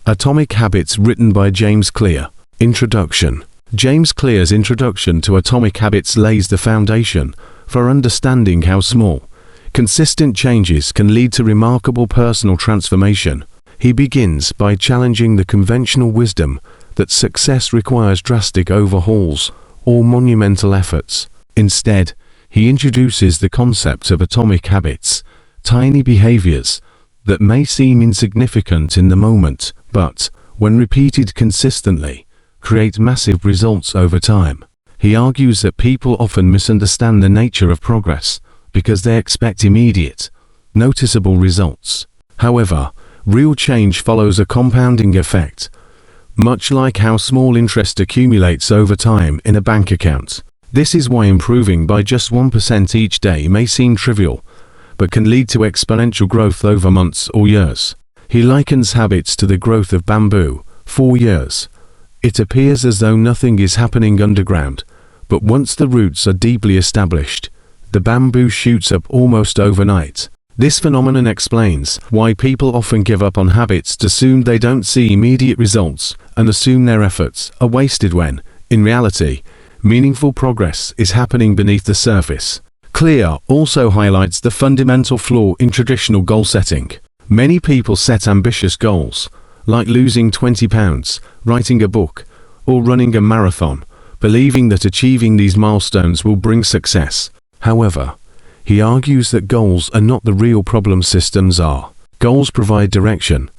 Atomic Habits, written by James Clear. Introduction. James Clear's introduction to Atomic Habits lays the foundation for understanding how small, consistent changes can lead to remarkable personal transformation. He begins by challenging the conventional wisdom that success requires drastic overhauls or monumental efforts. Instead, he introduces the concept of atomic habits, tiny behaviors that may seem insignificant in the moment, but, when repeated consistently, create massive results over time. He argues that people often misunderstand the nature of progress because they expect immediate, noticeable results. However, real change follows a compounding effect, much like how small interest accumulates over time in a bank account. This is why improving by just 1% each day may seem trivial, but can lead to exponential growth over months or years. He likens habits to the growth of bamboo. 4 years. It appears as though nothing is happening underground, but once the roots are deeply established, the bamboo shoots up almost overnight. This phenomenon explains why people often give up on habits to assume they don't see immediate results and assume their efforts are wasted when, in reality, meaningful progress is happening beneath the surface. Clear also highlights the fundamental flaw in traditional goal setting. Many people set ambitious goals, like losing 20 pounds, writing a book, or running a marathon, believing that achieving these milestones will bring success. However, he argues that goals are not the real problem, systems are. Goals provide direction,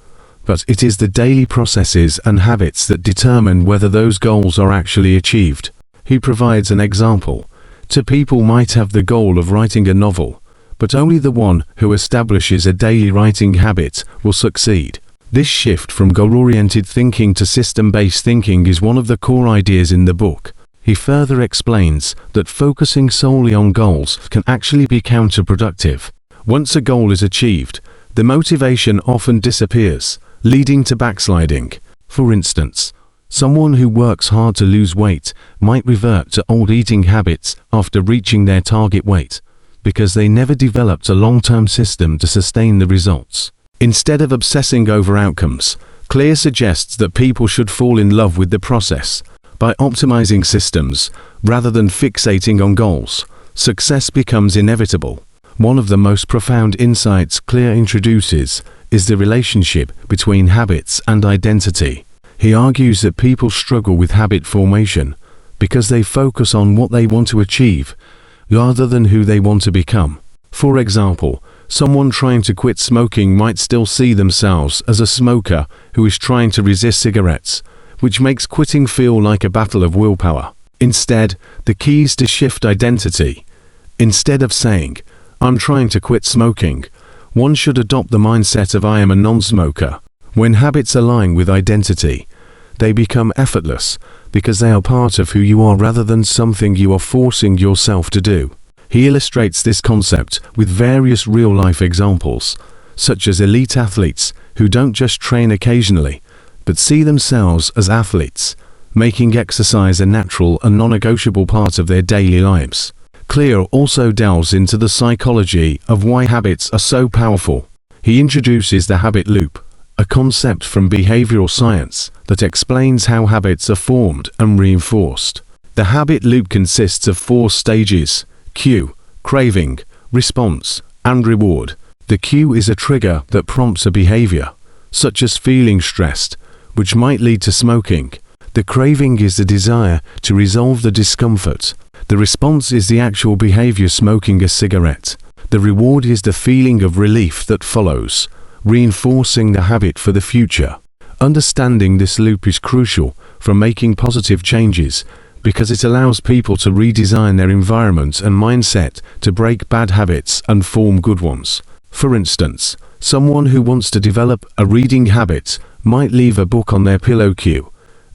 but it is the daily processes and habits that determine whether those goals are actually achieved. He provides an example. Two people might have the goal of writing a novel, but only the one who establishes a daily writing habit will succeed. This shift from goal-oriented thinking to system-based thinking is one of the core ideas in the book. He further explains that focusing solely on goals can actually be counterproductive. Once a goal is achieved, the motivation often disappears, leading to backsliding. For instance, someone who works hard to lose weight might revert to old eating habits after reaching their target weight, because they never developed a long-term system to sustain the results. Instead of obsessing over outcomes, Clear suggests that people should fall in love with the process. By optimizing systems, rather than fixating on goals, success becomes inevitable. One of the most profound insights Clear introduces is the relationship between habits and identity. He argues that people struggle with habit formation because they focus on what they want to achieve rather than who they want to become. For example, someone trying to quit smoking might still see themselves as a smoker who is trying to resist cigarettes, which makes quitting feel like a battle of willpower. Instead, the key is to shift identity. Instead of saying, "I'm trying to quit smoking," one should adopt the mindset of "I am a non-smoker." When habits align with identity, they become effortless because they are part of who you are rather than something you are forcing yourself to do. He illustrates this concept with various real-life examples, such as elite athletes who don't just train occasionally, but see themselves as athletes, making exercise a natural and non-negotiable part of their daily lives. Clear also delves into the psychology of why habits are so powerful. He introduces the habit loop, a concept from behavioral science that explains how habits are formed and reinforced. The habit loop consists of 4 stages: cue, craving, response, and reward. The cue is a trigger that prompts a behavior, such as feeling stressed, which might lead to smoking. The craving is the desire to resolve the discomfort. The response is the actual behavior, smoking a cigarette. The reward is the feeling of relief that follows, reinforcing the habit for the future. Understanding this loop is crucial for making positive changes because it allows people to redesign their environment and mindset to break bad habits and form good ones. For instance, someone who wants to develop a reading habit might leave a book on their pillow queue,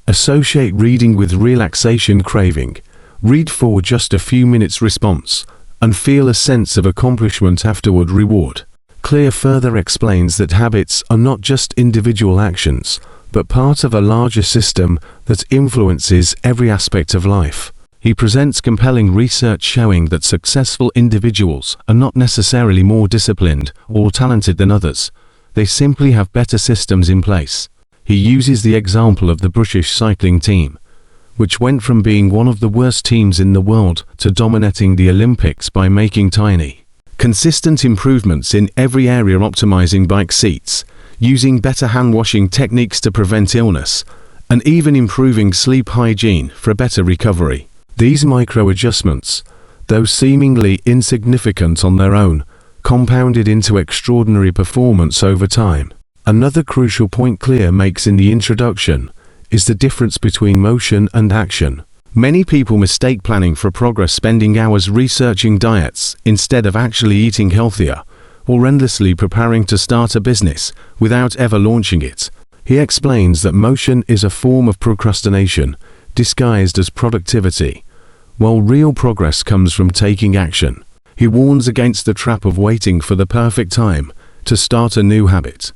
associate reading with relaxation craving, read for just a few minutes response, and feel a sense of accomplishment afterward, reward. Clear further explains that habits are not just individual actions, but part of a larger system that influences every aspect of life. He presents compelling research showing that successful individuals are not necessarily more disciplined or talented than others. They simply have better systems in place. He uses the example of the British cycling team, which went from being one of the worst teams in the world to dominating the Olympics by making tiny, consistent improvements in every area, optimizing bike seats, using better hand-washing techniques to prevent illness, and even improving sleep hygiene for better recovery. These micro-adjustments, though seemingly insignificant on their own, compounded into extraordinary performance over time. Another crucial point Clear makes in the introduction is the difference between motion and action. Many people mistake planning for progress, spending hours researching diets instead of actually eating healthier, or endlessly preparing to start a business without ever launching it. He explains that motion is a form of procrastination disguised as productivity, while real progress comes from taking action. He warns against the trap of waiting for the perfect time to start a new habit,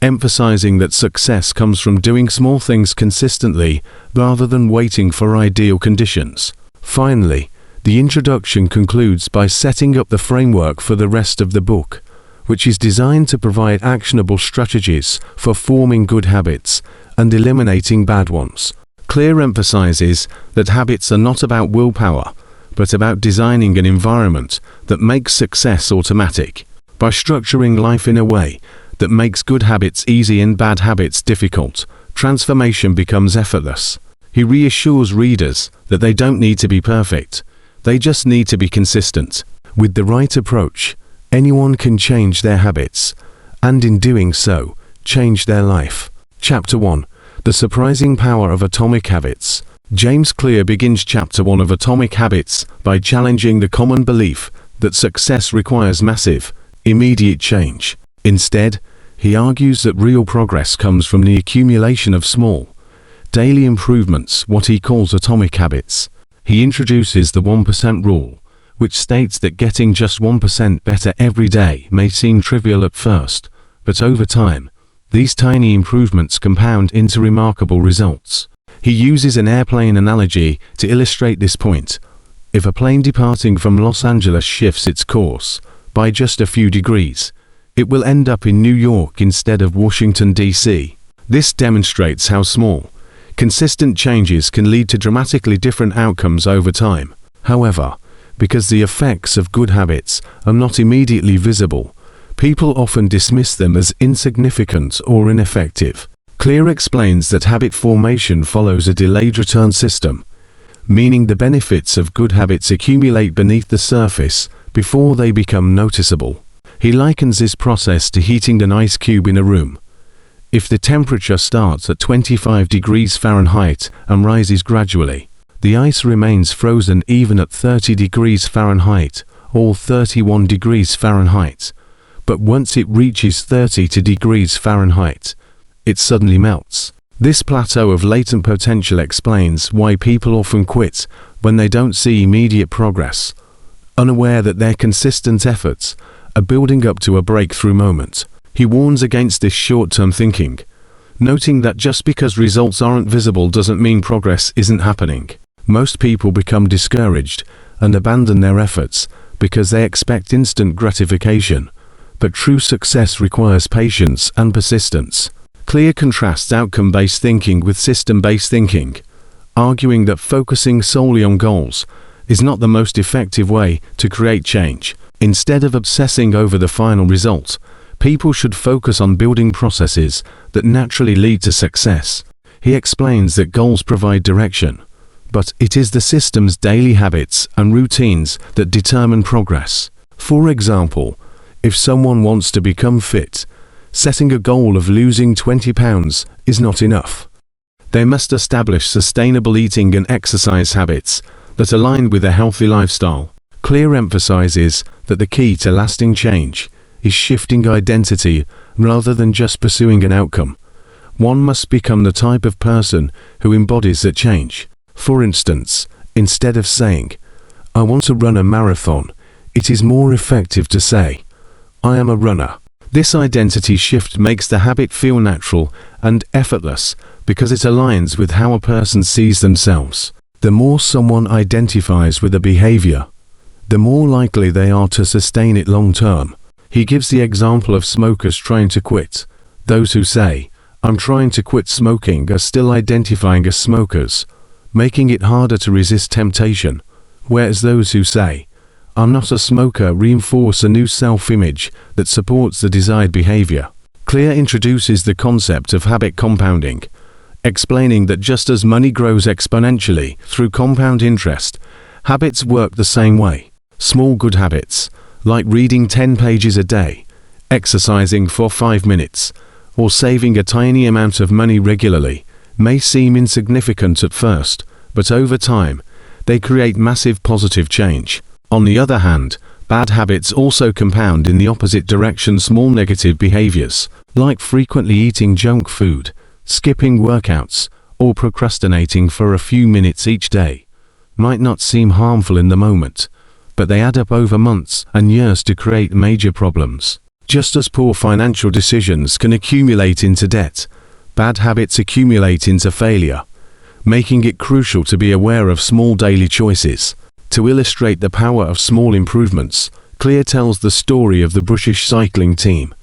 emphasizing that success comes from doing small things consistently rather than waiting for ideal conditions. Finally, the introduction concludes by setting up the framework for the rest of the book, which is designed to provide actionable strategies for forming good habits and eliminating bad ones. Clear emphasizes that habits are not about willpower, but about designing an environment that makes success automatic. By structuring life in a way that makes good habits easy and bad habits difficult, transformation becomes effortless. He reassures readers that they don't need to be perfect, they just need to be consistent. With the right approach, anyone can change their habits, and in doing so, change their life. Chapter 1. The Surprising Power of Atomic Habits. James Clear begins Chapter 1 of Atomic Habits by challenging the common belief that success requires massive, immediate change. Instead, he argues that real progress comes from the accumulation of small, daily improvements, what he calls atomic habits. He introduces the 1% rule, which states that getting just 1% better every day may seem trivial at first, but over time, these tiny improvements compound into remarkable results. He uses an airplane analogy to illustrate this point. If a plane departing from Los Angeles shifts its course by just a few degrees, it will end up in New York instead of Washington, D.C. This demonstrates how small, consistent changes can lead to dramatically different outcomes over time. However, because the effects of good habits are not immediately visible, people often dismiss them as insignificant or ineffective. Clear explains that habit formation follows a delayed return system, meaning the benefits of good habits accumulate beneath the surface before they become noticeable. He likens this process to heating an ice cube in a room. If the temperature starts at 25 degrees Fahrenheit and rises gradually, the ice remains frozen even at 30 degrees Fahrenheit or 31 degrees Fahrenheit. But once it reaches 32 degrees Fahrenheit, it suddenly melts. This plateau of latent potential explains why people often quit when they don't see immediate progress, unaware that their consistent efforts are building up to a breakthrough moment. He warns against this short-term thinking, noting that just because results aren't visible doesn't mean progress isn't happening. Most people become discouraged and abandon their efforts because they expect instant gratification, but true success requires patience and persistence. Clear contrasts outcome-based thinking with system-based thinking, arguing that focusing solely on goals is not the most effective way to create change. Instead of obsessing over the final result, people should focus on building processes that naturally lead to success. He explains that goals provide direction, but it is the system's daily habits and routines that determine progress. For example, if someone wants to become fit, setting a goal of losing 20 pounds is not enough. They must establish sustainable eating and exercise habits that align with a healthy lifestyle. Clear emphasizes that the key to lasting change is shifting identity rather than just pursuing an outcome. One must become the type of person who embodies that change. For instance, instead of saying, "I want to run a marathon," it is more effective to say, "I am a runner." This identity shift makes the habit feel natural and effortless because it aligns with how a person sees themselves. The more someone identifies with a behavior, the more likely they are to sustain it long term. He gives the example of smokers trying to quit. Those who say, "I'm trying to quit smoking" are still identifying as smokers, making it harder to resist temptation, whereas those who say, "I'm not a smoker" reinforce a new self-image that supports the desired behavior. Clear introduces the concept of habit compounding, explaining that just as money grows exponentially through compound interest, habits work the same way. Small good habits, like reading 10 pages a day, exercising for 5 minutes, or saving a tiny amount of money regularly, may seem insignificant at first, but over time, they create massive positive change. On the other hand, bad habits also compound in the opposite direction. Small negative behaviors, like frequently eating junk food, skipping workouts, or procrastinating for a few minutes each day, might not seem harmful in the moment, but they add up over months and years to create major problems. Just as poor financial decisions can accumulate into debt, bad habits accumulate into failure, making it crucial to be aware of small daily choices. To illustrate the power of small improvements, Clear tells the story of the British cycling team,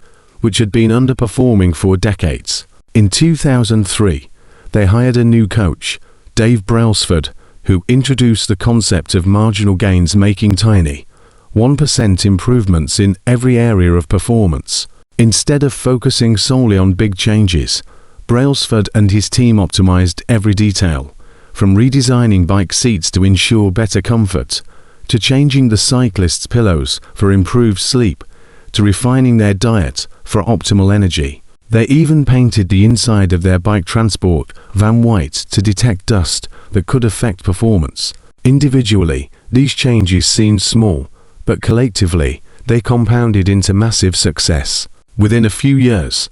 which had been underperforming for decades. In 2003, they hired a new coach, Dave Brailsford, who introduced the concept of marginal gains, making tiny, 1% improvements in every area of performance. Instead of focusing solely on big changes, Brailsford and his team optimized every detail, from redesigning bike seats to ensure better comfort, to changing the cyclists' pillows for improved sleep, to refining their diet for optimal energy. They even painted the inside of their bike transport van white to detect dust that could affect performance. Individually, these changes seemed small, but collectively, they compounded into massive success. Within a few years,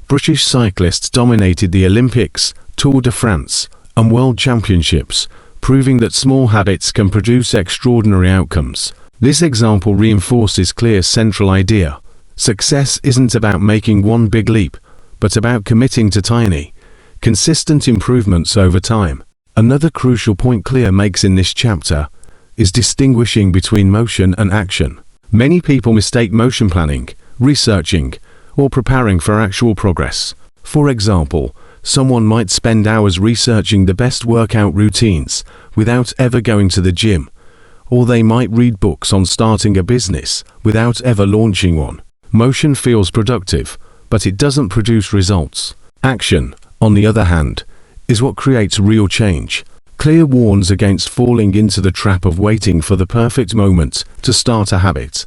British cyclists dominated the Olympics, Tour de France, and World Championships, proving that small habits can produce extraordinary outcomes. This example reinforces Clear's central idea. Success isn't about making one big leap, but about committing to tiny, consistent improvements over time. Another crucial point Clear makes in this chapter is distinguishing between motion and action. Many people mistake motion planning, researching, or preparing for actual progress. For example, someone might spend hours researching the best workout routines without ever going to the gym, or they might read books on starting a business without ever launching one. Motion feels productive, but it doesn't produce results. Action, on the other hand, is what creates real change. Clear warns against falling into the trap of waiting for the perfect moment to start a habit,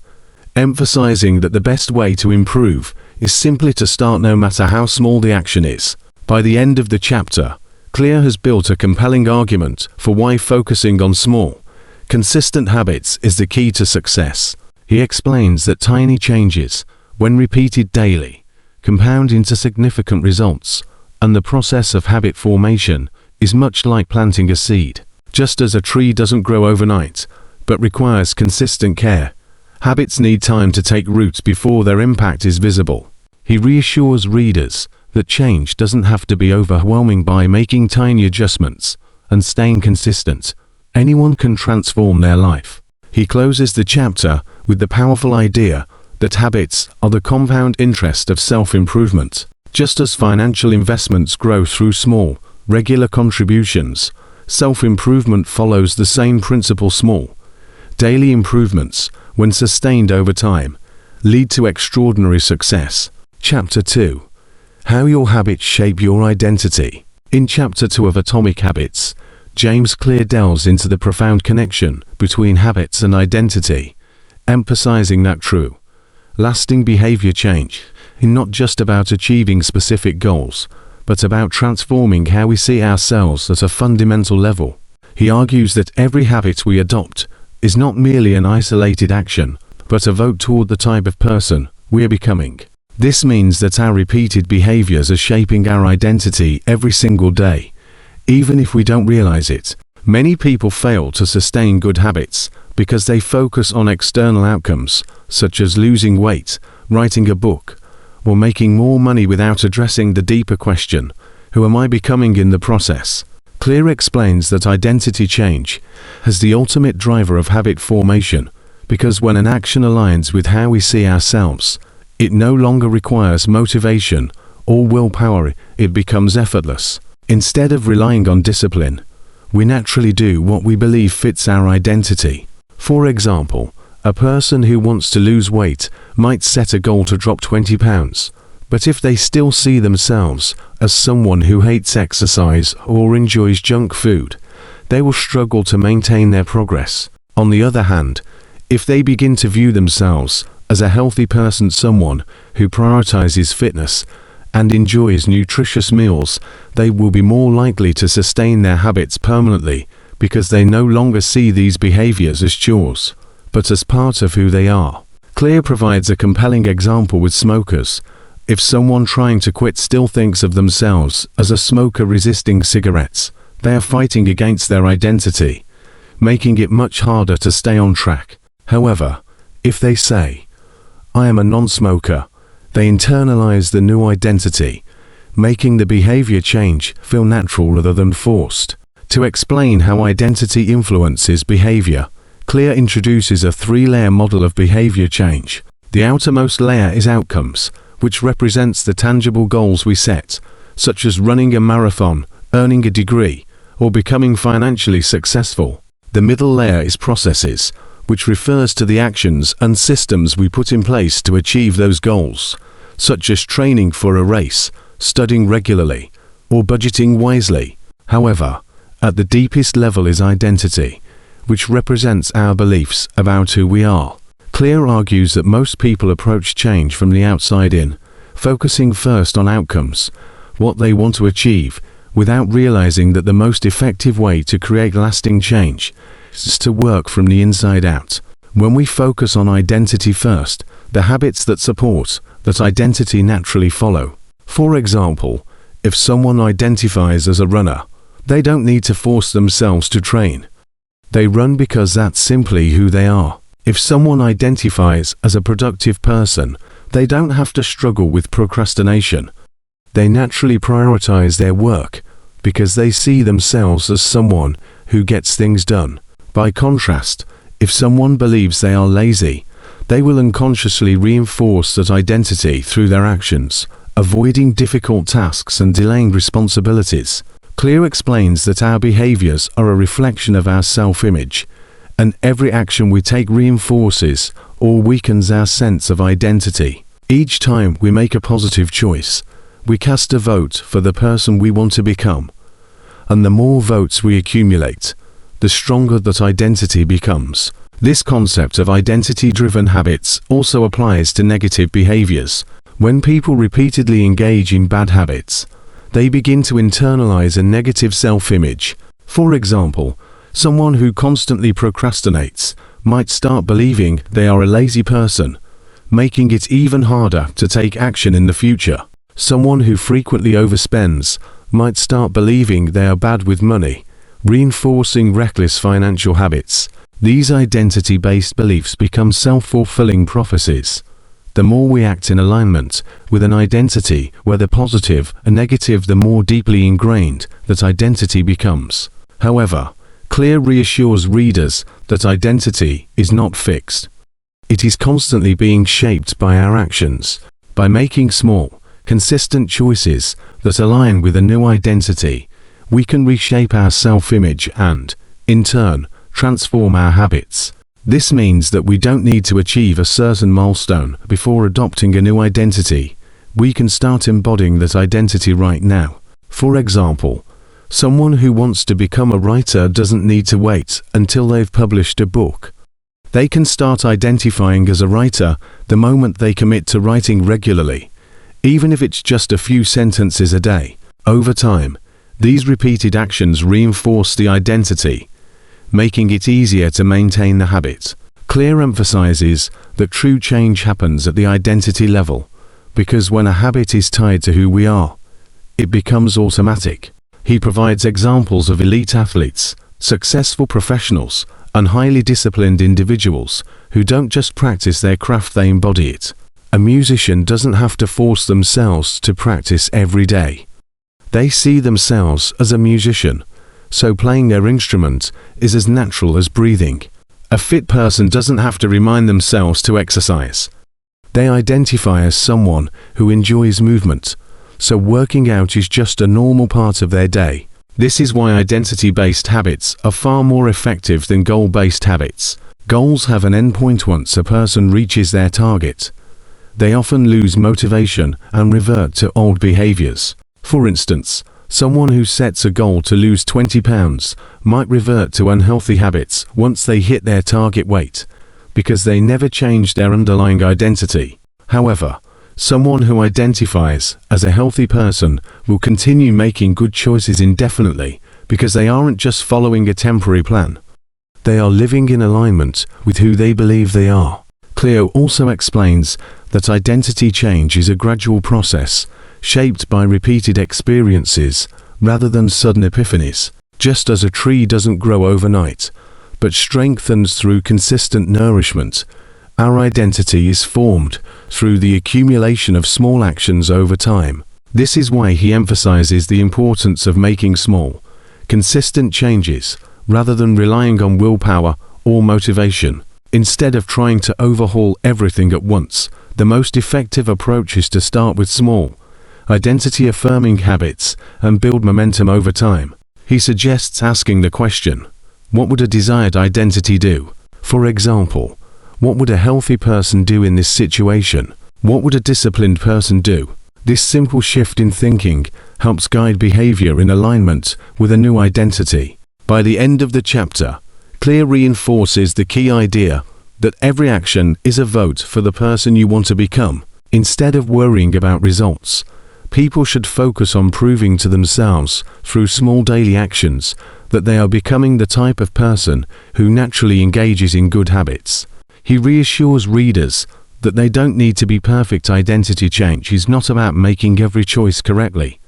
emphasizing that the best way to improve is simply to start, no matter how small the action is. By the end of the chapter, Clear has built a compelling argument for why focusing on small, consistent habits is the key to success. He explains that tiny changes, when repeated daily, compound into significant results, and the process of habit formation is much like planting a seed. Just as a tree doesn't grow overnight, but requires consistent care, habits need time to take root before their impact is visible. He reassures readers that change doesn't have to be overwhelming. By making tiny adjustments and staying consistent, anyone can transform their life. He closes the chapter with the powerful idea that habits are the compound interest of self-improvement. Just as financial investments grow through small, regular contributions, self-improvement follows the same principle. Small, daily improvements, when sustained over time, lead to extraordinary success. Chapter 2. How your habits shape your identity. In Chapter 2 of Atomic Habits, James Clear delves into the profound connection between habits and identity, emphasizing that true, lasting behavior change is not just about achieving specific goals, but about transforming how we see ourselves at a fundamental level. He argues that every habit we adopt is not merely an isolated action, but a vote toward the type of person we are becoming. This means that our repeated behaviors are shaping our identity every single day, even if we don't realize it. Many people fail to sustain good habits because they focus on external outcomes, such as losing weight, writing a book, or making more money, without addressing the deeper question, who am I becoming in the process? Clear explains that identity change has the ultimate driver of habit formation, because when an action aligns with how we see ourselves, it no longer requires motivation or willpower, it becomes effortless. Instead of relying on discipline, we naturally do what we believe fits our identity. For example, a person who wants to lose weight might set a goal to drop 20 pounds. But if they still see themselves as someone who hates exercise or enjoys junk food, they will struggle to maintain their progress. On the other hand, if they begin to view themselves as a healthy person, someone who prioritizes fitness and enjoys nutritious meals, they will be more likely to sustain their habits permanently because they no longer see these behaviors as chores, but as part of who they are. Clear provides a compelling example with smokers. If someone trying to quit still thinks of themselves as a smoker resisting cigarettes, they are fighting against their identity, making it much harder to stay on track. However, if they say, "I am a non-smoker," they internalize the new identity, making the behavior change feel natural rather than forced. To explain how identity influences behavior, Clear introduces a three-layer model of behavior change. The outermost layer is outcomes, which represents the tangible goals we set, such as running a marathon, earning a degree, or becoming financially successful. The middle layer is processes, which refers to the actions and systems we put in place to achieve those goals, such as training for a race, studying regularly, or budgeting wisely. However, at the deepest level is identity, which represents our beliefs about who we are. Clear argues that most people approach change from the outside in, focusing first on outcomes, what they want to achieve, without realizing that the most effective way to create lasting change is to work from the inside out. When we focus on identity first, the habits that support that identity naturally follow. For example, if someone identifies as a runner, they don't need to force themselves to train. They run because that's simply who they are. If someone identifies as a productive person, they don't have to struggle with procrastination. They naturally prioritize their work because they see themselves as someone who gets things done. By contrast, if someone believes they are lazy, they will unconsciously reinforce that identity through their actions, avoiding difficult tasks and delaying responsibilities. Clear explains that our behaviors are a reflection of our self-image, and every action we take reinforces or weakens our sense of identity. Each time we make a positive choice, we cast a vote for the person we want to become, and the more votes we accumulate, the stronger that identity becomes. This concept of identity-driven habits also applies to negative behaviors. When people repeatedly engage in bad habits, they begin to internalize a negative self-image. For example, someone who constantly procrastinates might start believing they are a lazy person, making it even harder to take action in the future. Someone who frequently overspends might start believing they are bad with money, reinforcing reckless financial habits. These identity-based beliefs become self-fulfilling prophecies. The more we act in alignment with an identity, whether positive or negative, the more deeply ingrained that identity becomes. However, Clear reassures readers that identity is not fixed. It is constantly being shaped by our actions. By making small, consistent choices that align with a new identity, we can reshape our self-image and, in turn, transform our habits. This means that we don't need to achieve a certain milestone before adopting a new identity. We can start embodying that identity right now. For example, someone who wants to become a writer doesn't need to wait until they've published a book. They can start identifying as a writer the moment they commit to writing regularly, even if it's just a few sentences a day. Over time, these repeated actions reinforce the identity, making it easier to maintain the habit. Clear emphasizes that true change happens at the identity level, because when a habit is tied to who we are, it becomes automatic. He provides examples of elite athletes, successful professionals, and highly disciplined individuals who don't just practice their craft, they embody it. A musician doesn't have to force themselves to practice every day. They see themselves as a musician, so playing their instrument is as natural as breathing. A fit person doesn't have to remind themselves to exercise. They identify as someone who enjoys movement, so working out is just a normal part of their day. This is why identity-based habits are far more effective than goal-based habits. Goals have an endpoint once a person reaches their target. They often lose motivation and revert to old behaviors. For instance, someone who sets a goal to lose 20 pounds might revert to unhealthy habits once they hit their target weight, because they never changed their underlying identity. However, someone who identifies as a healthy person will continue making good choices indefinitely because they aren't just following a temporary plan. They are living in alignment with who they believe they are. Cleo also explains that identity change is a gradual process, shaped by repeated experiences rather than sudden epiphanies. Just as a tree doesn't grow overnight, but strengthens through consistent nourishment, our identity is formed through the accumulation of small actions over time. This is why he emphasizes the importance of making small, consistent changes rather than relying on willpower or motivation. Instead of trying to overhaul everything at once, the most effective approach is to start with small, identity-affirming habits and build momentum over time. He suggests asking the question, what would a desired identity do? For example, what would a healthy person do in this situation? What would a disciplined person do? This simple shift in thinking helps guide behavior in alignment with a new identity. By the end of the chapter, Clear reinforces the key idea that every action is a vote for the person you want to become. Instead of worrying about results, people should focus on proving to themselves through small daily actions that they are becoming the type of person who naturally engages in good habits. He reassures readers that they don't need to be perfect. Identity change is not about making every choice correctly,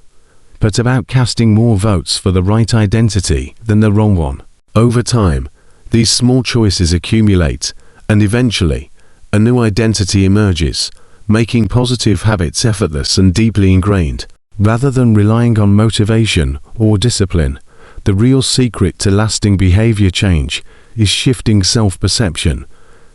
but about casting more votes for the right identity than the wrong one. Over time, these small choices accumulate, and eventually, a new identity emerges, making positive habits effortless and deeply ingrained. Rather than relying on motivation or discipline, the real secret to lasting behavior change is shifting self-perception,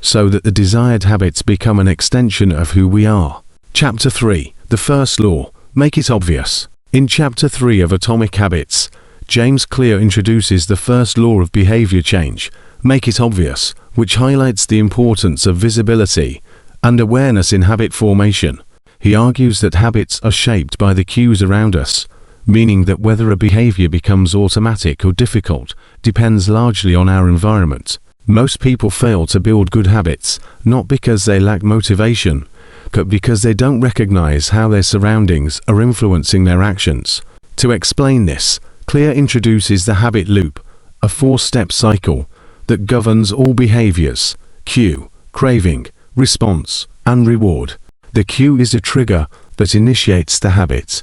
so that the desired habits become an extension of who we are. Chapter 3. The First Law. Make it obvious. In Chapter 3 of Atomic Habits, James Clear introduces the first law of behavior change, make it obvious, which highlights the importance of visibility and awareness in habit formation. He argues that habits are shaped by the cues around us, meaning that whether a behavior becomes automatic or difficult depends largely on our environment. Most people fail to build good habits, not because they lack motivation, but because they don't recognize how their surroundings are influencing their actions. To explain this, Clear introduces the habit loop, a four-step cycle that governs all behaviors: cue, craving, response, and reward. The cue is a trigger that initiates the habit.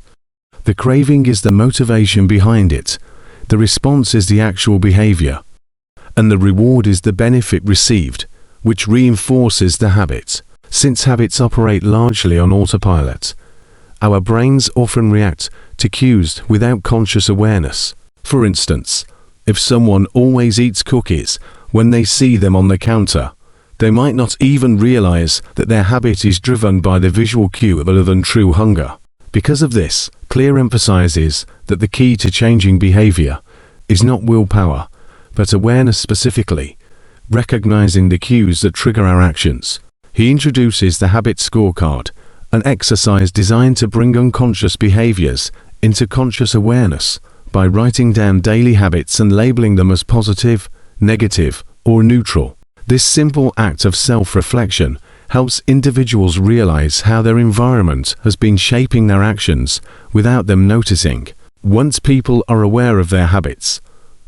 The craving is the motivation behind it. The response is the actual behavior. And the reward is the benefit received, which reinforces the habit. Since habits operate largely on autopilot, our brains often react to cues without conscious awareness. For instance, if someone always eats cookies when they see them on the counter, they might not even realize that their habit is driven by the visual cue rather than true hunger. Because of this, Clear emphasizes that the key to changing behavior is not willpower, but awareness specifically, recognizing the cues that trigger our actions. He introduces the habit scorecard, an exercise designed to bring unconscious behaviors into conscious awareness by writing down daily habits and labeling them as positive, negative, or neutral. This simple act of self-reflection helps individuals realize how their environment has been shaping their actions without them noticing. Once people are aware of their habits,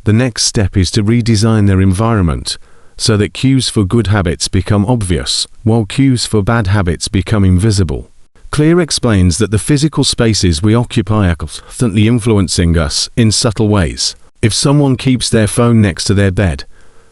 the next step is to redesign their environment so that cues for good habits become obvious, while cues for bad habits become invisible. Clear explains that the physical spaces we occupy are constantly influencing us in subtle ways. If someone keeps their phone next to their bed,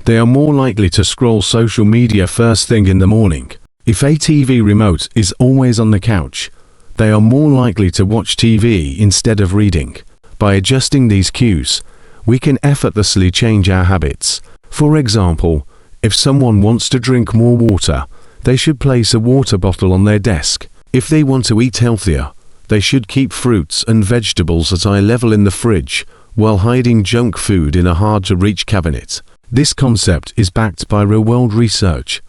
they are more likely to scroll social media first thing in the morning. If a TV remote is always on the couch, they are more likely to watch TV instead of reading. By adjusting these cues, we can effortlessly change our habits. For example, if someone wants to drink more water, they should place a water bottle on their desk. If they want to eat healthier, They should keep fruits and vegetables at eye level in the fridge, while hiding junk food in a hard-to-reach cabinet. This concept is backed by real-world research.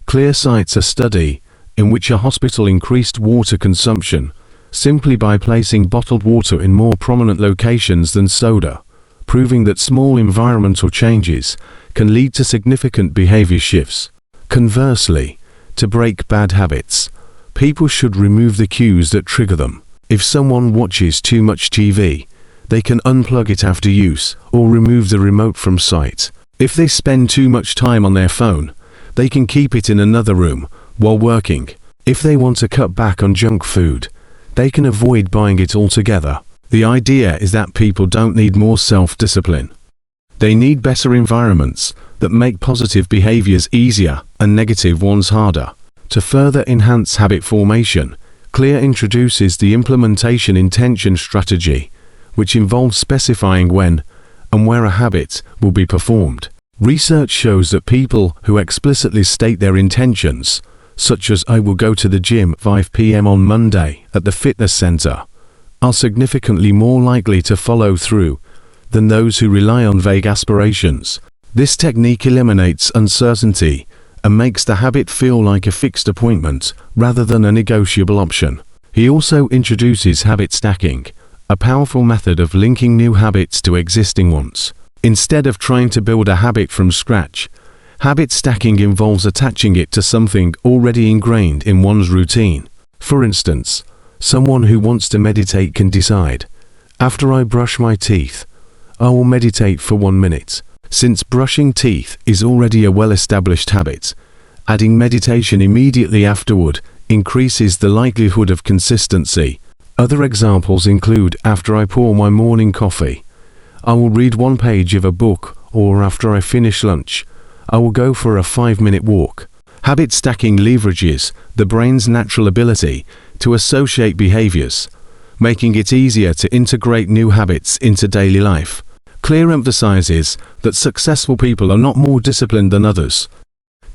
Clear cites a study in which a hospital increased water consumption simply by placing bottled water in more prominent locations than soda, proving that small environmental changes can lead to significant behavior shifts. Conversely, to break bad habits, people should remove the cues that trigger them. If someone watches too much TV, they can unplug it after use or remove the remote from sight. If they spend too much time on their phone, they can keep it in another room while working. If they want to cut back on junk food, they can avoid buying it altogether. The idea is that people don't need more self-discipline. They need better environments that make positive behaviors easier and negative ones harder. To further enhance habit formation, Clear introduces the implementation intention strategy, which involves specifying when and where a habit will be performed. Research shows that people who explicitly state their intentions, such as "I will go to the gym 5 p.m. on Monday at the fitness center," are significantly more likely to follow through than those who rely on vague aspirations. This technique eliminates uncertainty and makes the habit feel like a fixed appointment rather than a negotiable option. He also introduces habit stacking, a powerful method of linking new habits to existing ones. Instead of trying to build a habit from scratch, habit stacking involves attaching it to something already ingrained in one's routine. For instance, someone who wants to meditate can decide, "After I brush my teeth, I will meditate for 1 minute." Since brushing teeth is already a well-established habit, adding meditation immediately afterward increases the likelihood of consistency. Other examples include, "After I pour my morning coffee, I will read 1 page of a book," or "After I finish lunch, I will go for a 5-minute walk." Habit stacking leverages the brain's natural ability to associate behaviors, making it easier to integrate new habits into daily life. Clear emphasizes that successful people are not more disciplined than others.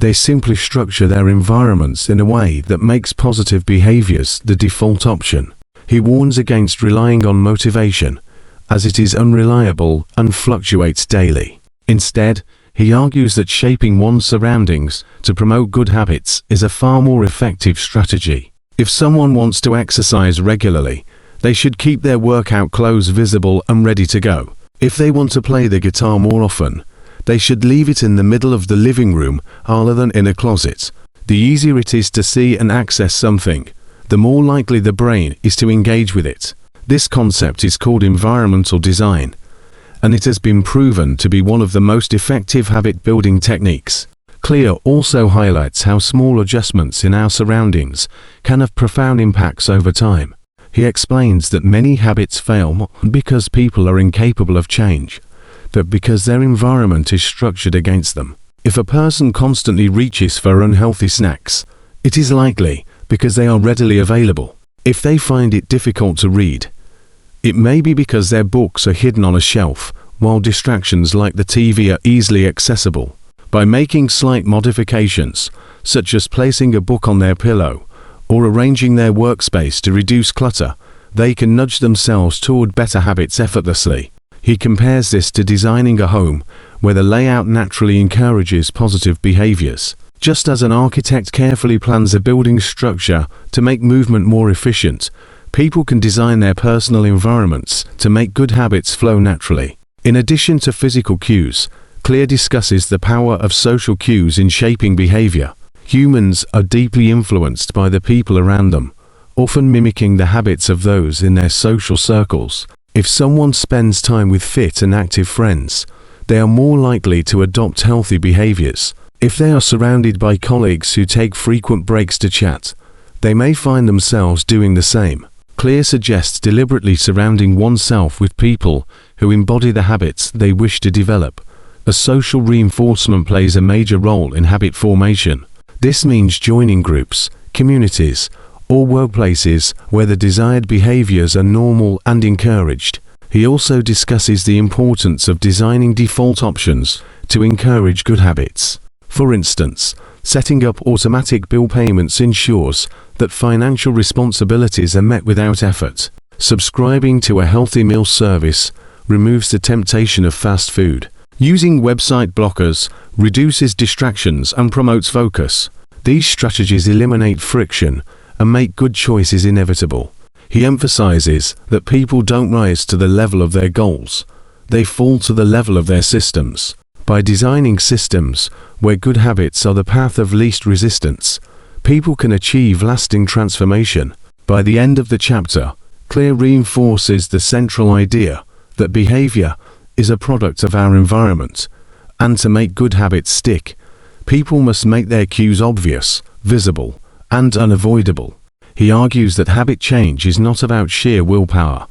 They simply structure their environments in a way that makes positive behaviors the default option. He warns against relying on motivation, as it is unreliable and fluctuates daily. Instead, he argues that shaping one's surroundings to promote good habits is a far more effective strategy. If someone wants to exercise regularly, they should keep their workout clothes visible and ready to go. If they want to play the guitar more often, they should leave it in the middle of the living room rather than in a closet. The easier it is to see and access something, the more likely the brain is to engage with it. This concept is called environmental design, and it has been proven to be one of the most effective habit-building techniques. Clear also highlights how small adjustments in our surroundings can have profound impacts over time. He explains that many habits fail not because people are incapable of change, but because their environment is structured against them. If a person constantly reaches for unhealthy snacks, it is likely because they are readily available. If they find it difficult to read, it may be because their books are hidden on a shelf, while distractions like the TV are easily accessible. By making slight modifications, such as placing a book on their pillow or arranging their workspace to reduce clutter, they can nudge themselves toward better habits effortlessly. He compares this to designing a home where the layout naturally encourages positive behaviors. Just as an architect carefully plans a building structure to make movement more efficient, people can design their personal environments to make good habits flow naturally. In addition to physical cues, Clear discusses the power of social cues in shaping behavior. Humans are deeply influenced by the people around them, often mimicking the habits of those in their social circles. If someone spends time with fit and active friends, they are more likely to adopt healthy behaviors. If they are surrounded by colleagues who take frequent breaks to chat, they may find themselves doing the same. Clear suggests deliberately surrounding oneself with people who embody the habits they wish to develop. A social reinforcement plays a major role in habit formation. This means joining groups, communities, or workplaces where the desired behaviors are normal and encouraged. He also discusses the importance of designing default options to encourage good habits. For instance, Setting up automatic bill payments ensures that financial responsibilities are met without effort. Subscribing to a healthy meal service removes the temptation of fast food. Using website blockers reduces distractions and promotes focus. These strategies eliminate friction and make good choices inevitable. He emphasizes that people don't rise to the level of their goals. They fall to the level of their systems. By designing systems where good habits are the path of least resistance, people can achieve lasting transformation. By the end of the chapter, Clear reinforces the central idea that behavior is a product of our environment, and to make good habits stick, people must make their cues obvious, visible, and unavoidable. He argues that habit change is not about sheer willpower,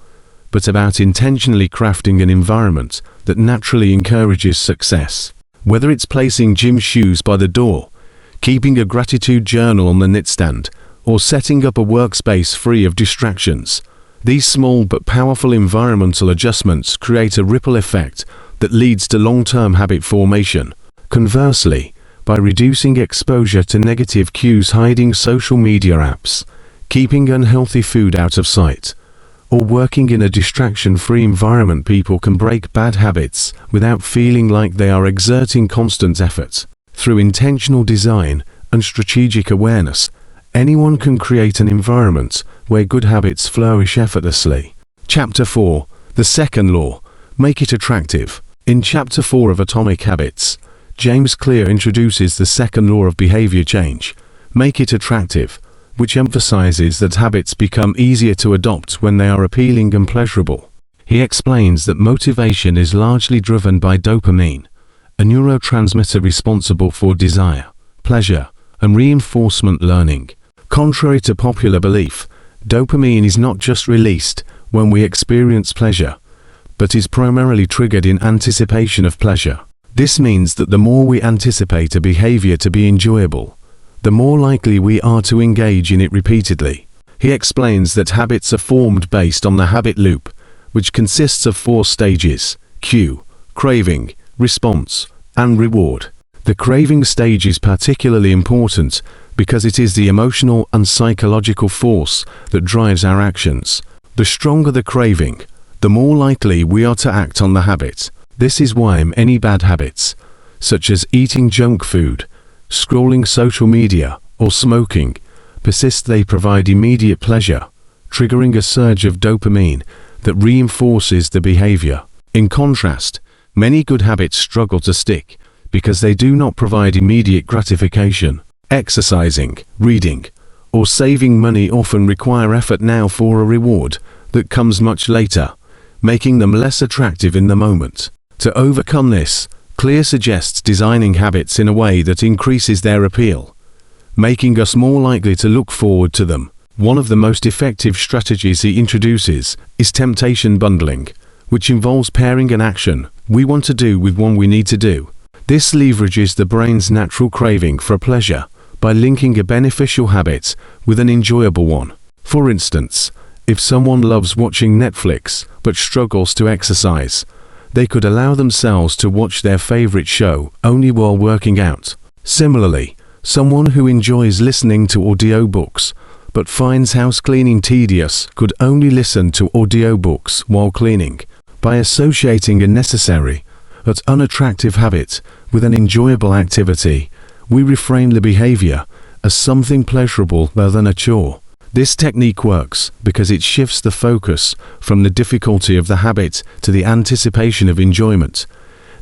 but about intentionally crafting an environment that naturally encourages success. Whether it's placing gym shoes by the door, keeping a gratitude journal on the nightstand, or setting up a workspace free of distractions, these small but powerful environmental adjustments create a ripple effect that leads to long-term habit formation. Conversely, by reducing exposure to negative cues, hiding social media apps, keeping unhealthy food out of sight, or working in a distraction-free environment, people can break bad habits without feeling like they are exerting constant effort. Through intentional design and strategic awareness, anyone can create an environment where good habits flourish effortlessly. Chapter 4. The Second Law. Make it attractive. In Chapter 4 of Atomic Habits, James Clear introduces the second law of behavior change, make it attractive, which emphasizes that habits become easier to adopt when they are appealing and pleasurable. He explains that motivation is largely driven by dopamine, a neurotransmitter responsible for desire, pleasure, and reinforcement learning. Contrary to popular belief, dopamine is not just released when we experience pleasure, but is primarily triggered in anticipation of pleasure. This means that the more we anticipate a behavior to be enjoyable, the more likely we are to engage in it repeatedly. He explains that habits are formed based on the habit loop, which consists of 4 stages: cue, craving, response, and reward. The craving stage is particularly important because it is the emotional and psychological force that drives our actions. The stronger the craving, the more likely we are to act on the habit. This is why many bad habits, such as eating junk food, scrolling social media, or smoking, persist. They provide immediate pleasure, triggering a surge of dopamine that reinforces the behavior. In contrast, many good habits struggle to stick because they do not provide immediate gratification. Exercising, reading, or saving money often require effort now for a reward that comes much later, making them less attractive in the moment. To overcome this, Clear suggests designing habits in a way that increases their appeal, making us more likely to look forward to them. One of the most effective strategies he introduces is temptation bundling, which involves pairing an action we want to do with one we need to do. This leverages the brain's natural craving for pleasure by linking a beneficial habit with an enjoyable one. For instance, if someone loves watching Netflix but struggles to exercise, they could allow themselves to watch their favorite show only while working out. Similarly, someone who enjoys listening to audiobooks but finds house cleaning tedious could only listen to audiobooks while cleaning. By associating a necessary but unattractive habit with an enjoyable activity, we reframe the behavior as something pleasurable rather than a chore. This technique works because it shifts the focus from the difficulty of the habit to the anticipation of enjoyment,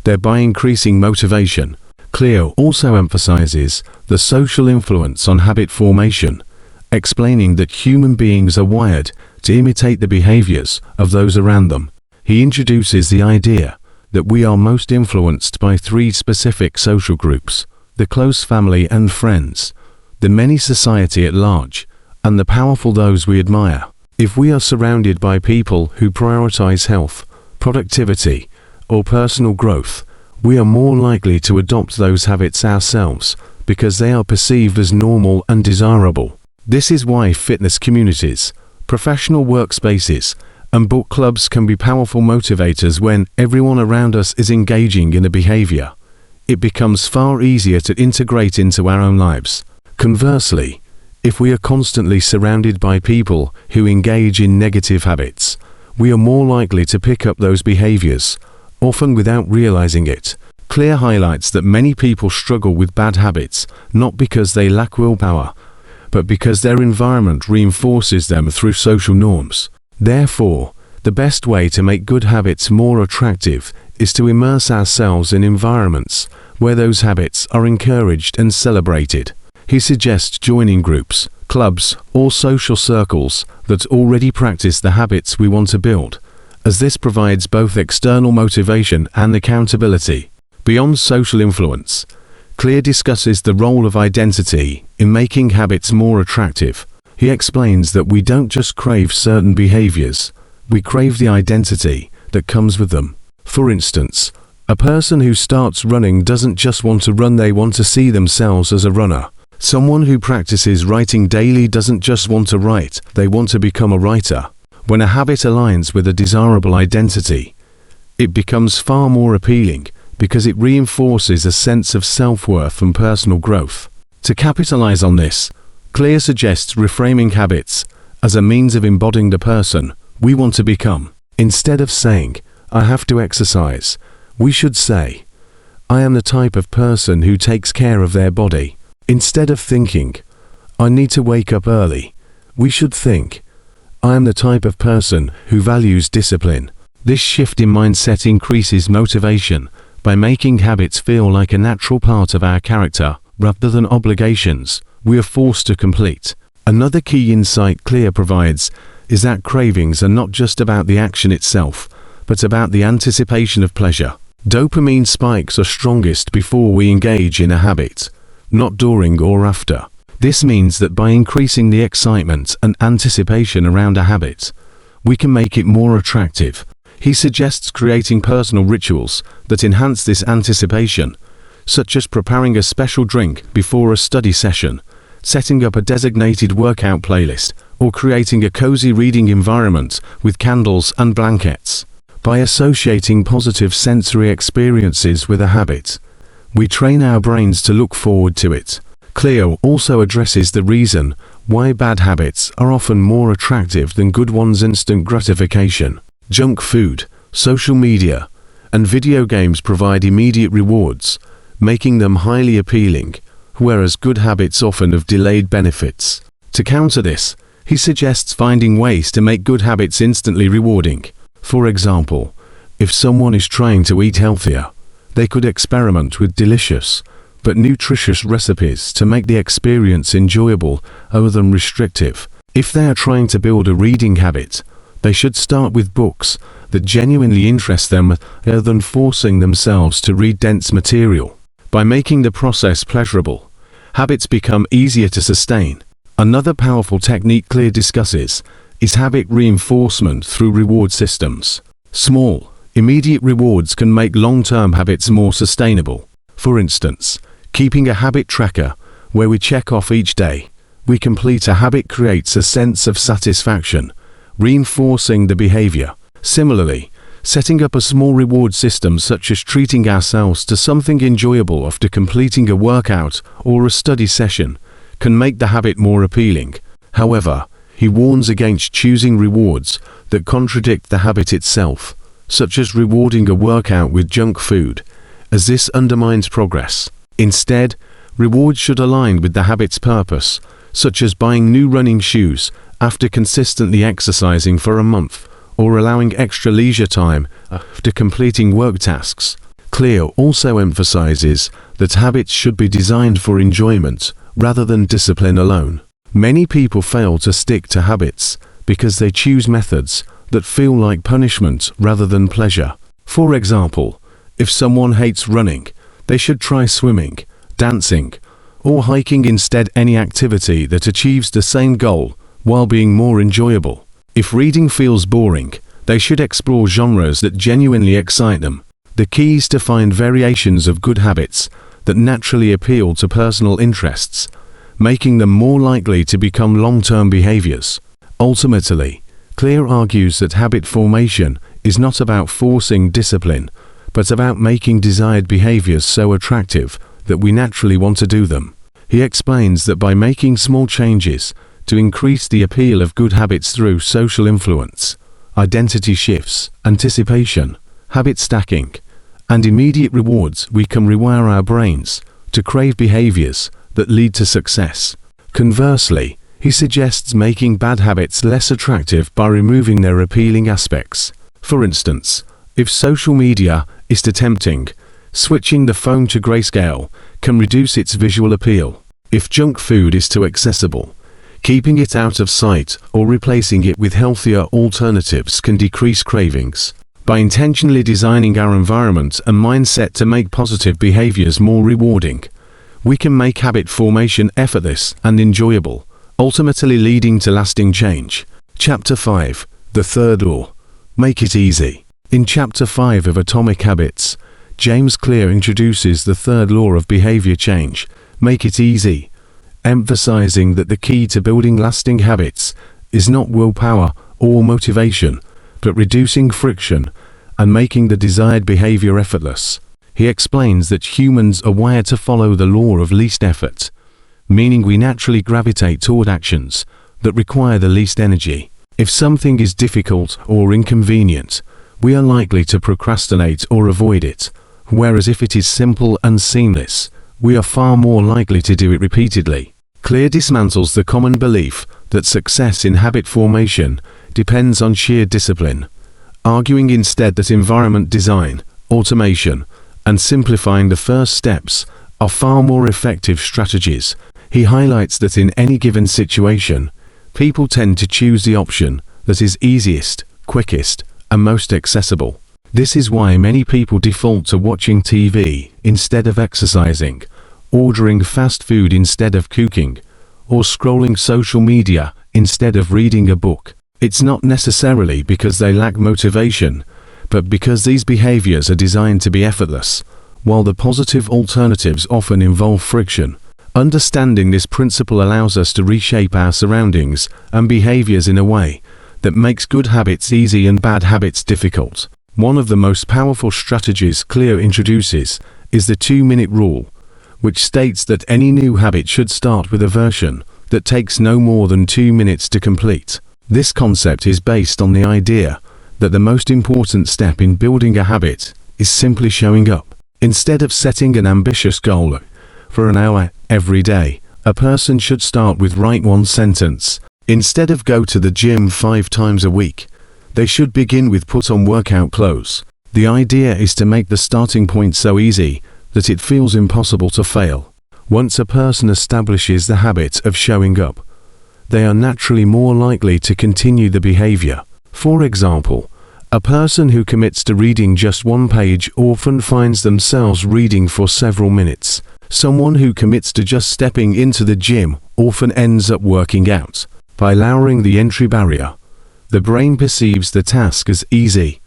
thereby increasing motivation. Clear also emphasizes the social influence on habit formation, explaining that human beings are wired to imitate the behaviors of those around them. He introduces the idea that we are most influenced by 3 specific social groups: the close family and friends, the many society at large, and the powerful those we admire. If we are surrounded by people who prioritize health, productivity, or personal growth, we are more likely to adopt those habits ourselves because they are perceived as normal and desirable. This is why fitness communities, professional workspaces, and book clubs can be powerful motivators when everyone around us is engaging in a behavior. it becomes far easier to integrate into our own lives. Conversely, if we are constantly surrounded by people who engage in negative habits, we are more likely to pick up those behaviors, often without realizing it. Clear highlights that many people struggle with bad habits, not because they lack willpower, but because their environment reinforces them through social norms. Therefore, the best way to make good habits more attractive is to immerse ourselves in environments where those habits are encouraged and celebrated. He suggests joining groups, clubs, or social circles that already practice the habits we want to build, as this provides both external motivation and accountability. Beyond social influence, Clear discusses the role of identity in making habits more attractive. He explains that we don't just crave certain behaviors, we crave the identity that comes with them. For instance, a person who starts running doesn't just want to run, they want to see themselves as a runner. Someone who practices writing daily doesn't just want to write, they want to become a writer. When a habit aligns with a desirable identity, it becomes far more appealing because it reinforces a sense of self-worth and personal growth. To capitalize on this, Clear suggests reframing habits as a means of embodying the person we want to become. Instead of saying, "I have to exercise," we should say, "I am the type of person who takes care of their body." Instead of thinking, "I need to wake up early," we should think, "I am the type of person who values discipline." This shift in mindset increases motivation by making habits feel like a natural part of our character, rather than obligations we are forced to complete. Another key insight Clear provides is that cravings are not just about the action itself, but about the anticipation of pleasure. Dopamine spikes are strongest before we engage in a habit, not during or after. This means that by increasing the excitement and anticipation around a habit, we can make it more attractive. He suggests creating personal rituals that enhance this anticipation, such as preparing a special drink before a study session, setting up a designated workout playlist, or creating a cozy reading environment with candles and blankets. By associating positive sensory experiences with a habit, we train our brains to look forward to it. Clear also addresses the reason why bad habits are often more attractive than good ones: instant gratification. Junk food, social media, and video games provide immediate rewards, making them highly appealing, whereas good habits often have delayed benefits. To counter this, he suggests finding ways to make good habits instantly rewarding. For example, if someone is trying to eat healthier, they could experiment with delicious but nutritious recipes to make the experience enjoyable rather than restrictive. If they are trying to build a reading habit, they should start with books that genuinely interest them rather than forcing themselves to read dense material. By making the process pleasurable, habits become easier to sustain. Another powerful technique Clear discusses is habit reinforcement through reward systems. Small, immediate rewards can make long-term habits more sustainable. For instance, keeping a habit tracker where we check off each day we complete a habit creates a sense of satisfaction, reinforcing the behavior. Similarly, setting up a small reward system such as treating ourselves to something enjoyable after completing a workout or a study session can make the habit more appealing. However, he warns against choosing rewards that contradict the habit itself, such as rewarding a workout with junk food, as this undermines progress. Instead, rewards should align with the habit's purpose, such as buying new running shoes after consistently exercising for a month, or allowing extra leisure time after completing work tasks. Clear also emphasizes that habits should be designed for enjoyment rather than discipline alone. Many people fail to stick to habits because they choose methods that feel like punishment rather than pleasure. For example, if someone hates running, they should try swimming, dancing, or hiking instead, any activity that achieves the same goal while being more enjoyable. If reading feels boring, they should explore genres that genuinely excite them. The key is to find variations of good habits that naturally appeal to personal interests, making them more likely to become long-term behaviors. Ultimately, Clear argues that habit formation is not about forcing discipline, but about making desired behaviors so attractive that we naturally want to do them. He explains that by making small changes to increase the appeal of good habits through social influence, identity shifts, anticipation, habit stacking, and immediate rewards, we can rewire our brains to crave behaviors that lead to success. Conversely, he suggests making bad habits less attractive by removing their appealing aspects. For instance, if social media is too tempting, switching the phone to grayscale can reduce its visual appeal. If junk food is too accessible, keeping it out of sight or replacing it with healthier alternatives can decrease cravings. By intentionally designing our environment and mindset to make positive behaviors more rewarding, we can make habit formation effortless and enjoyable, ultimately leading to lasting change. Chapter 5. The Third Law. Make it easy. In Chapter 5 of Atomic Habits, James Clear introduces the third law of behavior change, make it easy, emphasizing that the key to building lasting habits is not willpower or motivation, but reducing friction and making the desired behavior effortless. He explains that humans are wired to follow the law of least effort, meaning we naturally gravitate toward actions that require the least energy. If something is difficult or inconvenient, we are likely to procrastinate or avoid it, whereas if it is simple and seamless, we are far more likely to do it repeatedly. Clear dismantles the common belief that success in habit formation depends on sheer discipline, arguing instead that environment design, automation, and simplifying the first steps are far more effective strategies. He highlights that in any given situation, people tend to choose the option that is easiest, quickest, and most accessible. This is why many people default to watching TV instead of exercising, ordering fast food instead of cooking, or scrolling social media instead of reading a book. It's not necessarily because they lack motivation, but because these behaviors are designed to be effortless, while the positive alternatives often involve friction. Understanding this principle allows us to reshape our surroundings and behaviors in a way that makes good habits easy and bad habits difficult. One of the most powerful strategies Clear introduces is the 2-minute rule, which states that any new habit should start with a version that takes no more than 2 minutes to complete. This concept is based on the idea that the most important step in building a habit is simply showing up. Instead of setting an ambitious goal for an hour every day, a person should start with write one sentence. Instead of go to the gym 5 times a week, they should begin with put on workout clothes. The idea is to make the starting point so easy that it feels impossible to fail. Once a person establishes the habit of showing up, they are naturally more likely to continue the behavior. For example, a person who commits to reading just 1 page often finds themselves reading for several minutes. Someone who commits to just stepping into the gym often ends up working out. By lowering the entry barrier, the brain perceives the task as easy,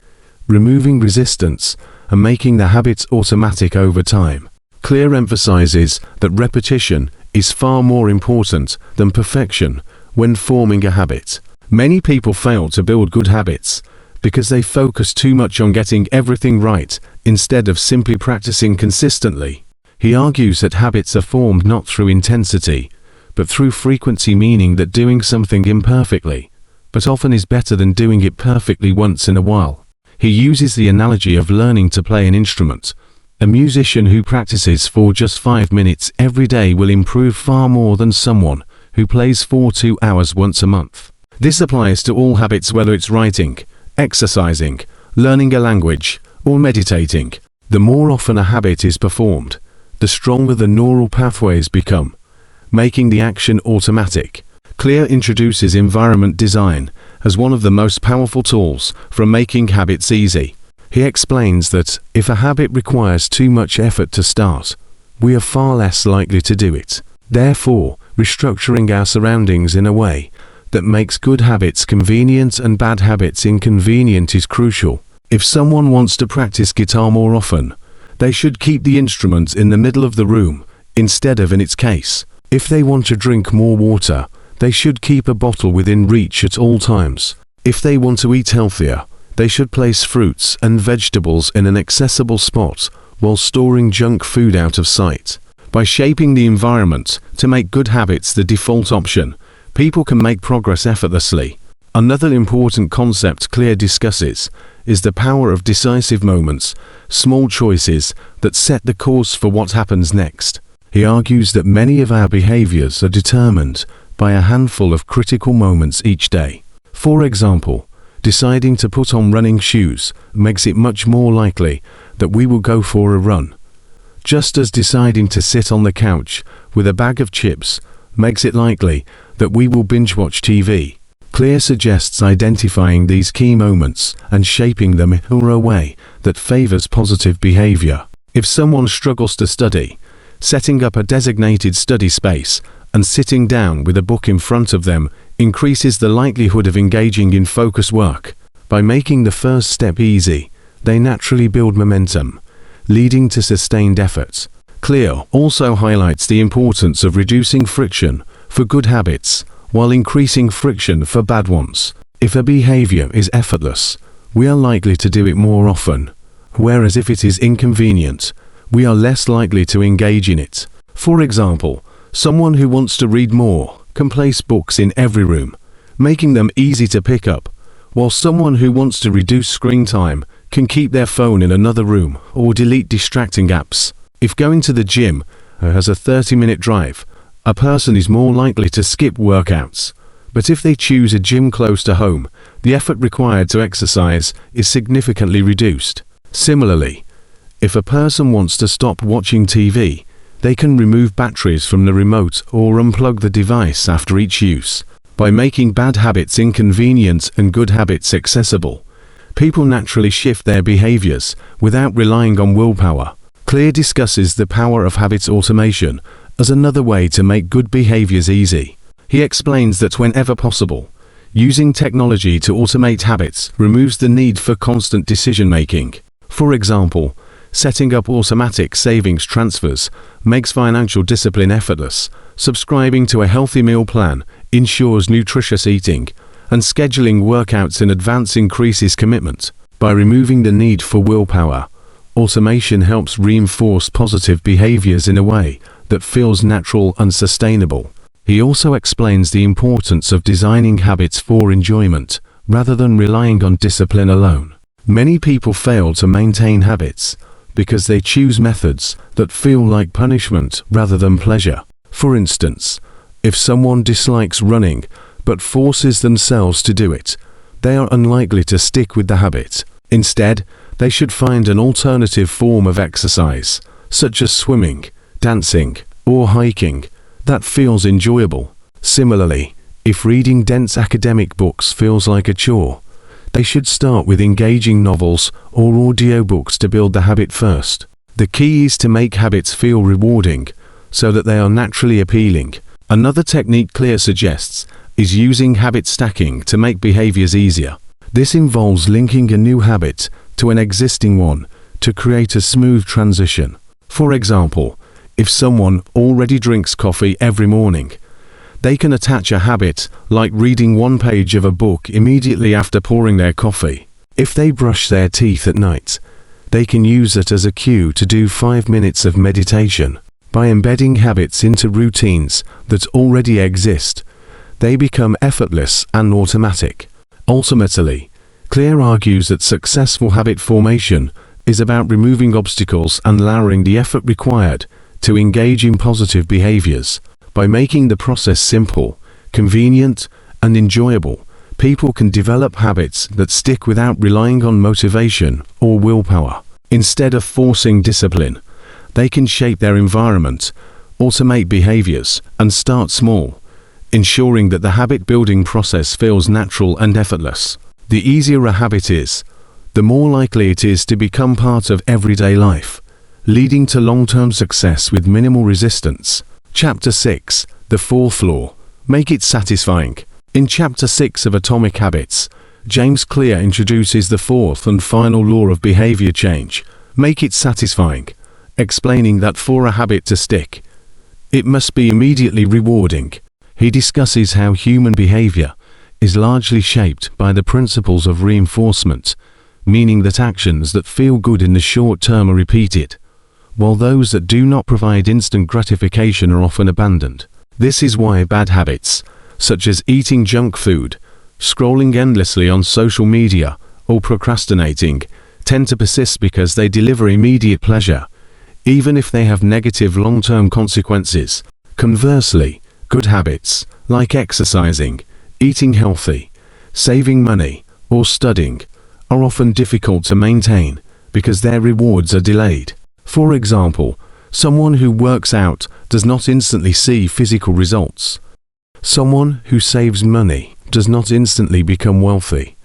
removing resistance and making the habits automatic over time. Clear emphasizes that repetition is far more important than perfection when forming a habit. Many people fail to build good habits because they focus too much on getting everything right instead of simply practicing consistently. He argues that habits are formed not through intensity, but through frequency, meaning that doing something imperfectly, but often is better than doing it perfectly once in a while. He uses the analogy of learning to play an instrument. A musician who practices for just 5 minutes every day will improve far more than someone who plays for 2 hours once a month. This applies to all habits, whether it's writing, exercising, learning a language, or meditating. The more often a habit is performed, the stronger the neural pathways become, making the action automatic. Clear introduces environment design as one of the most powerful tools for making habits easy. He explains that if a habit requires too much effort to start, we are far less likely to do it. Therefore, restructuring our surroundings in a way that makes good habits convenient and bad habits inconvenient is crucial. If someone wants to practice guitar more often, they should keep the instrument in the middle of the room instead of in its case. If they want to drink more water, they should keep a bottle within reach at all times. If they want to eat healthier, They should place fruits and vegetables in an accessible spot while storing junk food out of sight. By shaping the environment to make good habits the default option, people can make progress effortlessly. Another important concept Clear discusses is the power of decisive moments, small choices that set the course for what happens next. He argues that many of our behaviors are determined by a handful of critical moments each day. For example, deciding to put on running shoes makes it much more likely that we will go for a run, just as deciding to sit on the couch with a bag of chips makes it likely that we will binge watch TV. Clear suggests identifying these key moments and shaping them in a way that favors positive behavior. If someone struggles to study, setting up a designated study space and sitting down with a book in front of them increases the likelihood of engaging in focused work. By making the first step easy, they naturally build momentum, leading to sustained effort. Clear also highlights the importance of reducing friction for good habits while increasing friction for bad ones. If a behavior is effortless, we are likely to do it more often, whereas if it is inconvenient, we are less likely to engage in it. For example, someone who wants to read more can place books in every room, making them easy to pick up, while someone who wants to reduce screen time can keep their phone in another room or delete distracting apps. If going to the gym has a 30-minute drive, a person is more likely to skip workouts. But if they choose a gym close to home, the effort required to exercise is significantly reduced. Similarly, if a person wants to stop watching TV, they can remove batteries from the remote or unplug the device after each use. By making bad habits inconvenient and good habits accessible, people naturally shift their behaviors without relying on willpower. Clear discusses the power of habit automation as another way to make good behaviors easy. He explains that whenever possible, using technology to automate habits removes the need for constant decision-making. For example, setting up automatic savings transfers makes financial discipline effortless, subscribing to a healthy meal plan ensures nutritious eating, and scheduling workouts in advance increases commitment. By removing the need for willpower, automation helps reinforce positive behaviors in a way that feels natural and sustainable. He also explains the importance of designing habits for enjoyment, rather than relying on discipline alone. Many people fail to maintain habits because they choose methods that feel like punishment rather than pleasure. For instance, if someone dislikes running but forces themselves to do it, they are unlikely to stick with the habit. Instead, they should find an alternative form of exercise, such as swimming, dancing, or hiking, that feels enjoyable. Similarly, if reading dense academic books feels like a chore, they should start with engaging novels or audiobooks to build the habit first. The key is to make habits feel rewarding, so that they are naturally appealing. Another technique Clear suggests is using habit stacking to make behaviors easier. This involves linking a new habit to an existing one to create a smooth transition. For example, if someone already drinks coffee every morning, they can attach a habit like reading one page of a book immediately after pouring their coffee. If they brush their teeth at night, they can use it as a cue to do 5 minutes of meditation. By embedding habits into routines that already exist, they become effortless and automatic. Ultimately, Clear argues that successful habit formation is about removing obstacles and lowering the effort required to engage in positive behaviors. By making the process simple, convenient, and enjoyable, people can develop habits that stick without relying on motivation or willpower. Instead of forcing discipline, they can shape their environment, automate behaviors, and start small, ensuring that the habit-building process feels natural and effortless. The easier a habit is, the more likely it is to become part of everyday life, leading to long-term success with minimal resistance. Chapter 6, The Fourth Law, Make It Satisfying. In Chapter 6 of Atomic Habits, James Clear introduces the fourth and final law of behavior change, make it satisfying, explaining that for a habit to stick, it must be immediately rewarding. He discusses how human behavior is largely shaped by the principles of reinforcement, meaning that actions that feel good in the short term are repeated, while those that do not provide instant gratification are often abandoned. This is why bad habits, such as eating junk food, scrolling endlessly on social media, or procrastinating, tend to persist because they deliver immediate pleasure, even if they have negative long-term consequences. Conversely, good habits, like exercising, eating healthy, saving money, or studying, are often difficult to maintain because their rewards are delayed. For example, someone who works out does not instantly see physical results. Someone who saves money does not instantly become wealthy.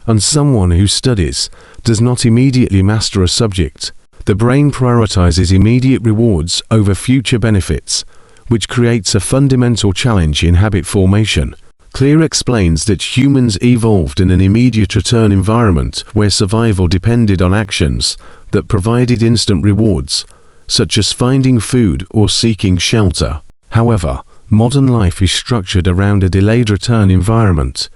And someone who studies does not immediately master a subject. The brain prioritizes immediate rewards over future benefits, which creates a fundamental challenge in habit formation. Clear explains that humans evolved in an immediate return environment where survival depended on actions that provided instant rewards, such as finding food or seeking shelter. However, modern life is structured around a delayed return environment,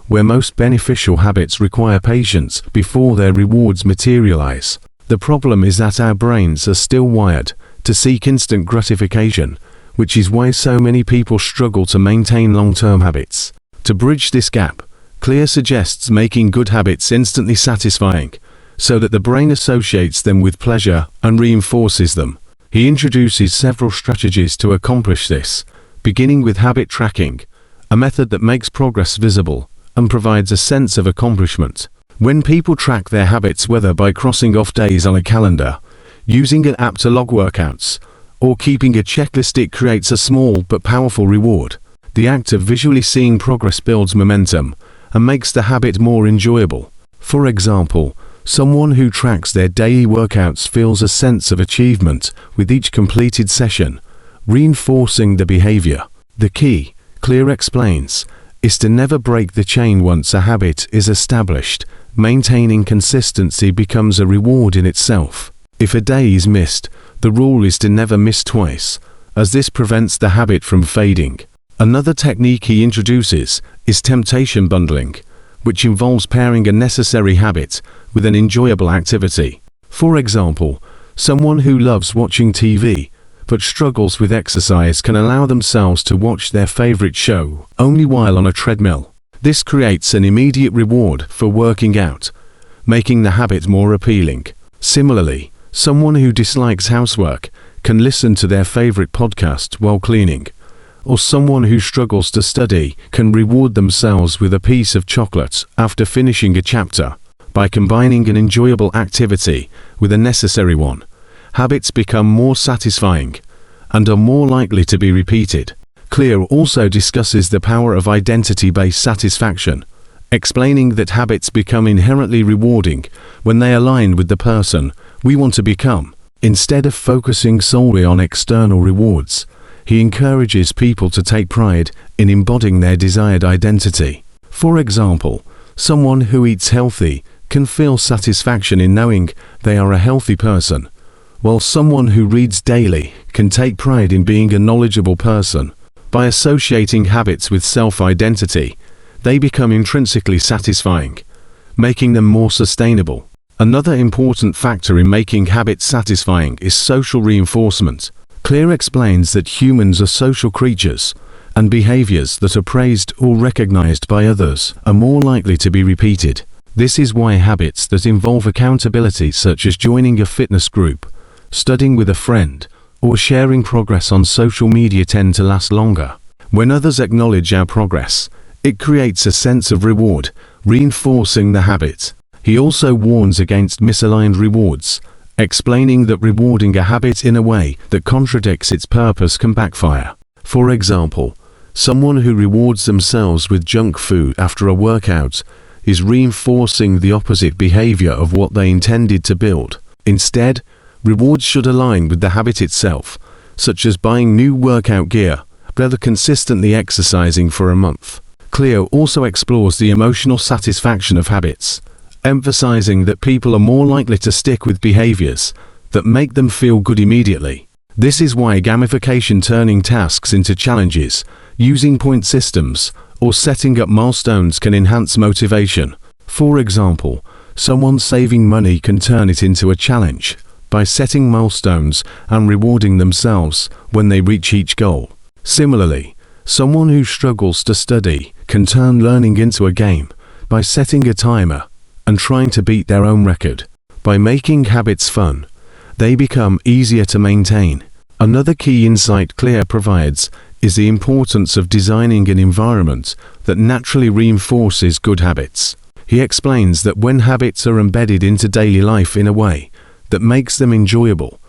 where most beneficial habits require patience before their rewards materialize. The problem is that our brains are still wired to seek instant gratification, which is why so many people struggle to maintain long-term habits. To bridge this gap, Clear suggests making good habits instantly satisfying, so that the brain associates them with pleasure and reinforces them. He introduces several strategies to accomplish this, beginning with habit tracking, a method that makes progress visible and provides a sense of accomplishment. When people track their habits, whether by crossing off days on a calendar, using an app to log workouts, or keeping a checklist, it creates a small but powerful reward. The act of visually seeing progress builds momentum and makes the habit more enjoyable. For example, someone who tracks their daily workouts feels a sense of achievement with each completed session, reinforcing the behavior. The key, Clear explains, is to never break the chain once a habit is established. Maintaining consistency becomes a reward in itself. If a day is missed, the rule is to never miss twice, as this prevents the habit from fading. Another technique he introduces is temptation bundling, which involves pairing a necessary habit with an enjoyable activity. For example, someone who loves watching TV but struggles with exercise can allow themselves to watch their favorite show only while on a treadmill. This creates an immediate reward for working out, making the habit more appealing. Similarly, someone who dislikes housework can listen to their favorite podcast while cleaning, or someone who struggles to study can reward themselves with a piece of chocolate after finishing a chapter. By combining an enjoyable activity with a necessary one, habits become more satisfying and are more likely to be repeated. Clear also discusses the power of identity-based satisfaction, explaining that habits become inherently rewarding when they align with the person we want to become. Instead of focusing solely on external rewards, he encourages people to take pride in embodying their desired identity. For example, someone who eats healthy can feel satisfaction in knowing they are a healthy person, while someone who reads daily can take pride in being a knowledgeable person. By associating habits with self-identity, they become intrinsically satisfying, making them more sustainable. Another important factor in making habits satisfying is social reinforcement. Clear explains that humans are social creatures, and behaviors that are praised or recognized by others are more likely to be repeated. This is why habits that involve accountability, such as joining a fitness group, studying with a friend, or sharing progress on social media, tend to last longer. When others acknowledge our progress, it creates a sense of reward, reinforcing the habit. He also warns against misaligned rewards, explaining that rewarding a habit in a way that contradicts its purpose can backfire. For example, someone who rewards themselves with junk food after a workout is reinforcing the opposite behavior of what they intended to build. Instead, rewards should align with the habit itself, such as buying new workout gear, rather consistently exercising for a month. Clear also explores the emotional satisfaction of habits, emphasizing that people are more likely to stick with behaviors that make them feel good immediately. This is why gamification, turning tasks into challenges, using point systems, or setting up milestones can enhance motivation. For example, someone saving money can turn it into a challenge by setting milestones and rewarding themselves when they reach each goal. Similarly, someone who struggles to study can turn learning into a game by setting a timer and trying to beat their own record. By making habits fun, they become easier to maintain. Another key insight Clear provides is the importance of designing an environment that naturally reinforces good habits. He explains that when habits are embedded into daily life in a way that makes them enjoyable,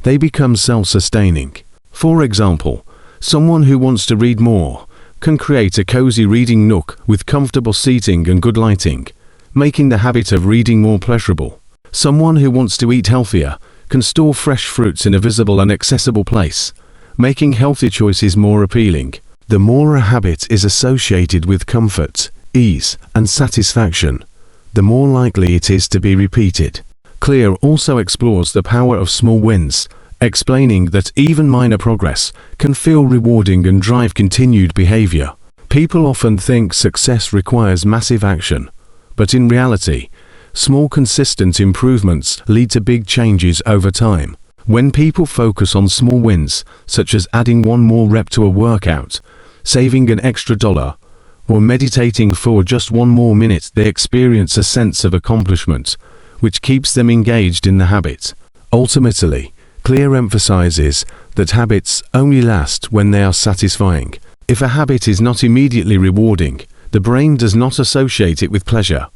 they become self-sustaining. For example, someone who wants to read more can create a cozy reading nook with comfortable seating and good lighting, making the habit of reading more pleasurable. Someone who wants to eat healthier can store fresh fruits in a visible and accessible place, making healthy choices more appealing. The more a habit is associated with comfort, ease, and satisfaction, the more likely it is to be repeated. Clear also explores the power of small wins, explaining that even minor progress can feel rewarding and drive continued behavior. People often think success requires massive action, but in reality, small consistent improvements lead to big changes over time. When people focus on small wins, such as adding one more rep to a workout, saving an extra $1, or meditating for just one more minute, they experience a sense of accomplishment, which keeps them engaged in the habit. Ultimately, Clear emphasizes that habits only last when they are satisfying. If a habit is not immediately rewarding, the brain does not associate it with pleasure,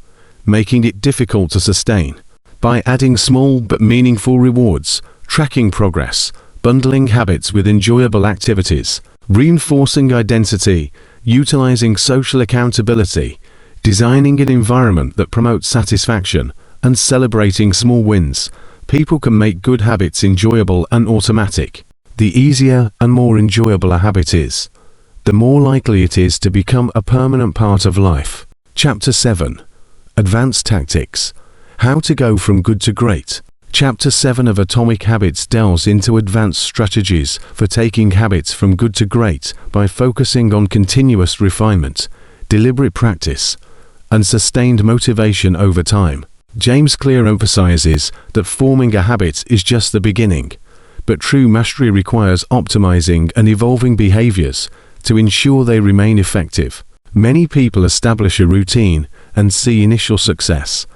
making it difficult to sustain. By adding small but meaningful rewards, tracking progress, bundling habits with enjoyable activities, reinforcing identity, utilizing social accountability, designing an environment that promotes satisfaction, and celebrating small wins, people can make good habits enjoyable and automatic. The easier and more enjoyable a habit is, the more likely it is to become a permanent part of life. Chapter 7. Advanced Tactics. How to go from good to great. Chapter 7 of Atomic Habits delves into advanced strategies for taking habits from good to great by focusing on continuous refinement, deliberate practice, and sustained motivation over time. James Clear emphasizes that forming a habit is just the beginning, but true mastery requires optimizing and evolving behaviors to ensure they remain effective. Many people establish a routine and see initial success,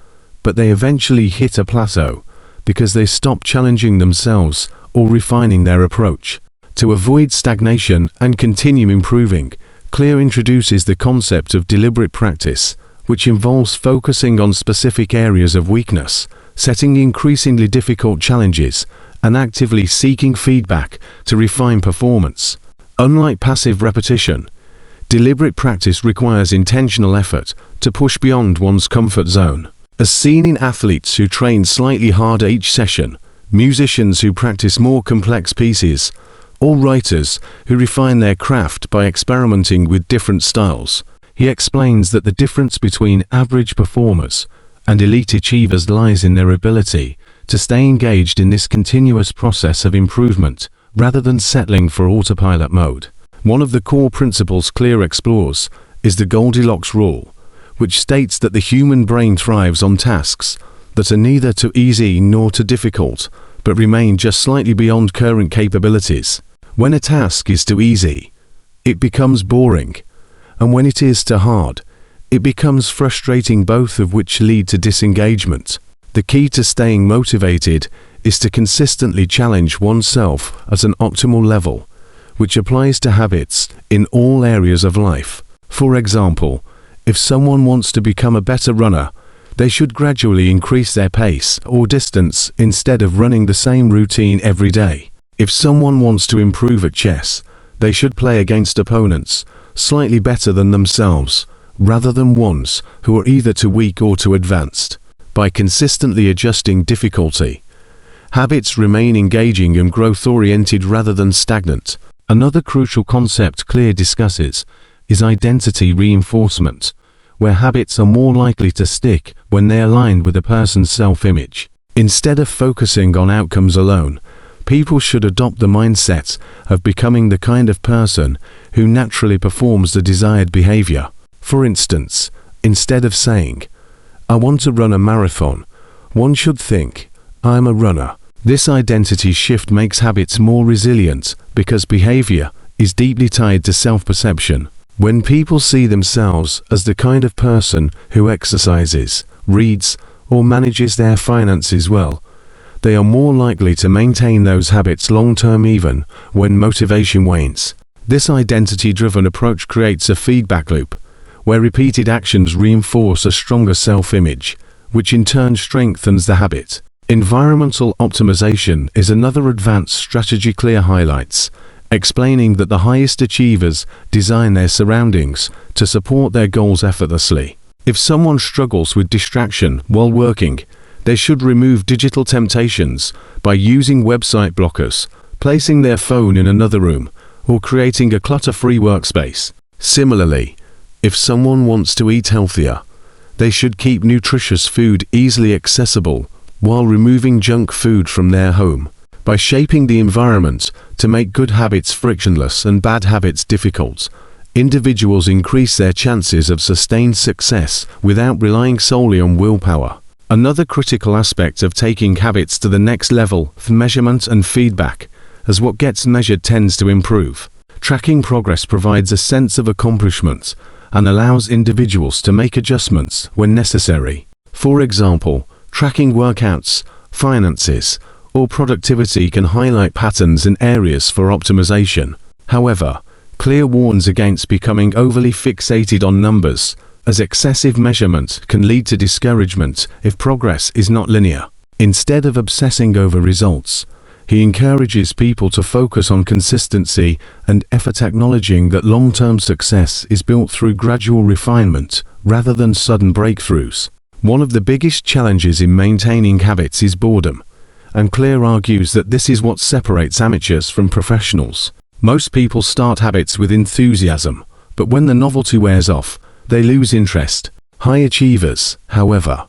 but they eventually hit a plateau because they stop challenging themselves or refining their approach. To avoid stagnation and continue improving, Clear introduces the concept of deliberate practice, which involves focusing on specific areas of weakness, setting increasingly difficult challenges, and actively seeking feedback to refine performance. Unlike passive repetition, deliberate practice requires intentional effort to push beyond one's comfort zone. As seen in athletes who train slightly harder each session, musicians who practice more complex pieces, or writers who refine their craft by experimenting with different styles, he explains that the difference between average performers and elite achievers lies in their ability to stay engaged in this continuous process of improvement rather than settling for autopilot mode. One of the core principles Clear explores is the Goldilocks rule, which states that the human brain thrives on tasks that are neither too easy nor too difficult, but remain just slightly beyond current capabilities. When a task is too easy, it becomes boring, and when it is too hard, it becomes frustrating, both of which lead to disengagement. The key to staying motivated is to consistently challenge oneself at an optimal level, which applies to habits in all areas of life. For example, if someone wants to become a better runner, they should gradually increase their pace or distance instead of running the same routine every day. If someone wants to improve at chess, they should play against opponents slightly better than themselves, rather than ones who are either too weak or too advanced. By consistently adjusting difficulty, habits remain engaging and growth-oriented rather than stagnant. Another crucial concept Clear discusses is identity reinforcement, where habits are more likely to stick when they align with a person's self-image. Instead of focusing on outcomes alone, People should adopt the mindset of becoming the kind of person who naturally performs the desired behavior. For instance, instead of saying, "I want to run a marathon," one should think, "I'm a runner." This identity shift makes habits more resilient because behavior is deeply tied to self-perception. When people see themselves as the kind of person who exercises, reads, or manages their finances well, they are more likely to maintain those habits long-term even when motivation wanes. This identity-driven approach creates a feedback loop, where repeated actions reinforce a stronger self-image, which in turn strengthens the habit. Environmental optimization is another advanced strategy Clear highlights, explaining that the highest achievers design their surroundings to support their goals effortlessly. If someone struggles with distraction while working, they should remove digital temptations by using website blockers, placing their phone in another room, or creating a clutter-free workspace. Similarly, if someone wants to eat healthier, they should keep nutritious food easily accessible while removing junk food from their home. By shaping the environment to make good habits frictionless and bad habits difficult, individuals increase their chances of sustained success without relying solely on willpower. Another critical aspect of taking habits to the next level is measurement and feedback, as what gets measured tends to improve. Tracking progress provides a sense of accomplishment and allows individuals to make adjustments when necessary. For example, tracking workouts, finances, or productivity can highlight patterns and areas for optimization. However, Clear warns against becoming overly fixated on numbers, as excessive measurement can lead to discouragement if progress is not linear. Instead of obsessing over results, he encourages people to focus on consistency and effort, acknowledging that long-term success is built through gradual refinement rather than sudden breakthroughs. One of the biggest challenges in maintaining habits is boredom, and Clear argues that this is what separates amateurs from professionals. Most people start habits with enthusiasm, but when the novelty wears off, they lose interest. High achievers, however,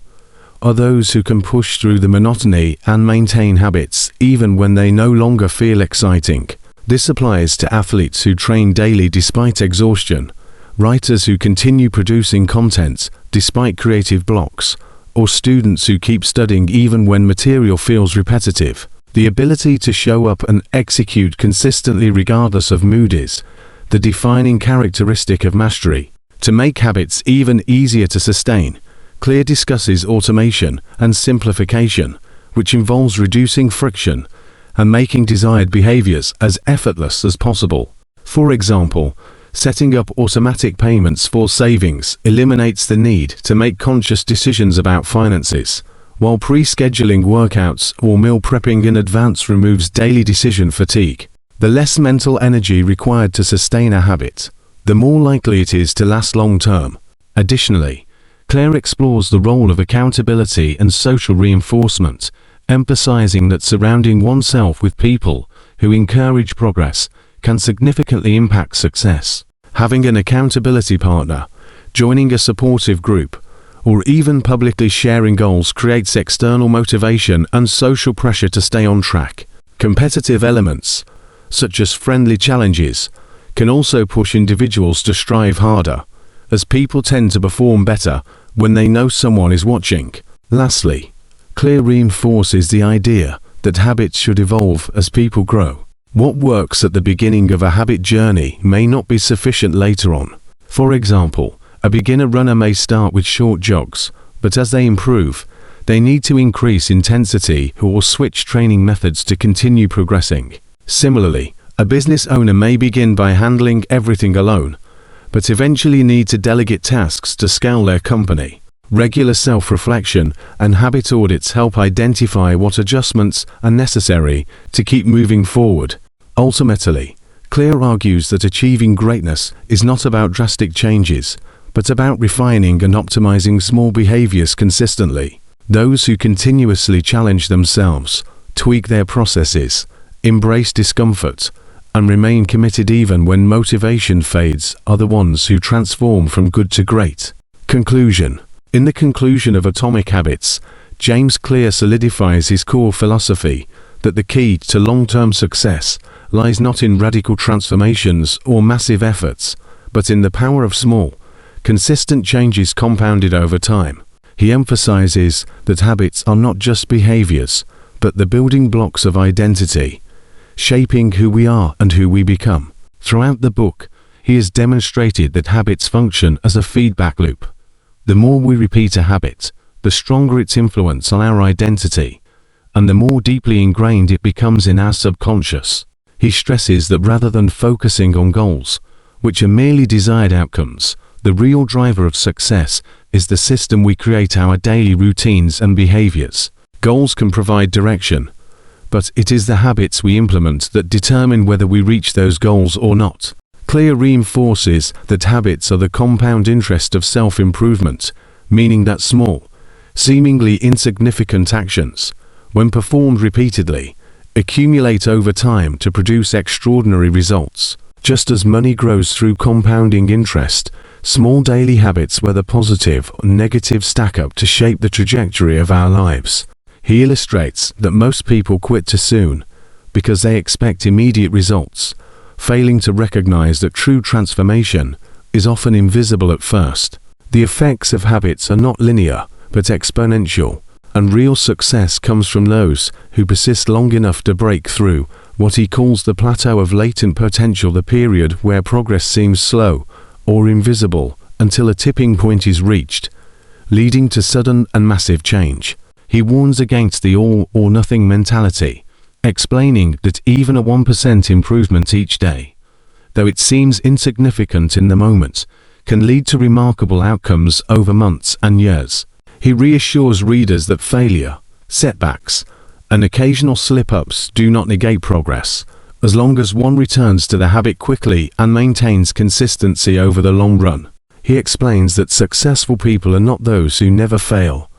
are those who can push through the monotony and maintain habits even when they no longer feel exciting. This applies to athletes who train daily despite exhaustion, writers who continue producing content despite creative blocks, or students who keep studying even when material feels repetitive. The ability to show up and execute consistently regardless of mood is the defining characteristic of mastery. To make habits even easier to sustain, Clear discusses automation and simplification, which involves reducing friction and making desired behaviors as effortless as possible. For example, setting up automatic payments for savings eliminates the need to make conscious decisions about finances, while pre-scheduling workouts or meal prepping in advance removes daily decision fatigue. The less mental energy required to sustain a habit, the more likely it is to last long-term. Additionally, Clear explores the role of accountability and social reinforcement, emphasizing that surrounding oneself with people who encourage progress can significantly impact success. Having an accountability partner, joining a supportive group, or even publicly sharing goals creates external motivation and social pressure to stay on track. Competitive elements, such as friendly challenges, can also push individuals to strive harder, as people tend to perform better when they know someone is watching. Lastly, Clear reinforces the idea that habits should evolve as people grow. What works at the beginning of a habit journey may not be sufficient later on. For example, a beginner runner may start with short jogs, but as they improve, they need to increase intensity or switch training methods to continue progressing. Similarly, a business owner may begin by handling everything alone, but eventually need to delegate tasks to scale their company. Regular self-reflection and habit audits help identify what adjustments are necessary to keep moving forward. Ultimately, Clear argues that achieving greatness is not about drastic changes, but about refining and optimizing small behaviors consistently. Those who continuously challenge themselves, tweak their processes, embrace discomfort, and remain committed even when motivation fades are the ones who transform from good to great. Conclusion. In the conclusion of Atomic Habits, James Clear solidifies his core philosophy that the key to long-term success lies not in radical transformations or massive efforts, but in the power of small, consistent changes compounded over time. He emphasizes that habits are not just behaviors, but the building blocks of identity, shaping who we are and who we become. Throughout the book, he has demonstrated that habits function as a feedback loop. The more we repeat a habit, the stronger its influence on our identity, and the more deeply ingrained it becomes in our subconscious. He stresses that rather than focusing on goals, which are merely desired outcomes, the real driver of success is the system we create our daily routines and behaviors. Goals can provide direction, but it is the habits we implement that determine whether we reach those goals or not. Clear reinforces that habits are the compound interest of self-improvement, meaning that small, seemingly insignificant actions, when performed repeatedly, accumulate over time to produce extraordinary results. Just as money grows through compounding interest, small daily habits, whether positive or negative, stack up to shape the trajectory of our lives. He illustrates that most people quit too soon because they expect immediate results, failing to recognize that true transformation is often invisible at first. The effects of habits are not linear, but exponential, and real success comes from those who persist long enough to break through what he calls the plateau of latent potential, the period where progress seems slow or invisible until a tipping point is reached, leading to sudden and massive change. He warns against the all or nothing mentality, explaining that even a 1% improvement each day, though it seems insignificant in the moment, can lead to remarkable outcomes over months and years. He reassures readers that failure, setbacks, and occasional slip-ups do not negate progress, as long as one returns to the habit quickly and maintains consistency over the long run. He explains that successful people are not those who never fail,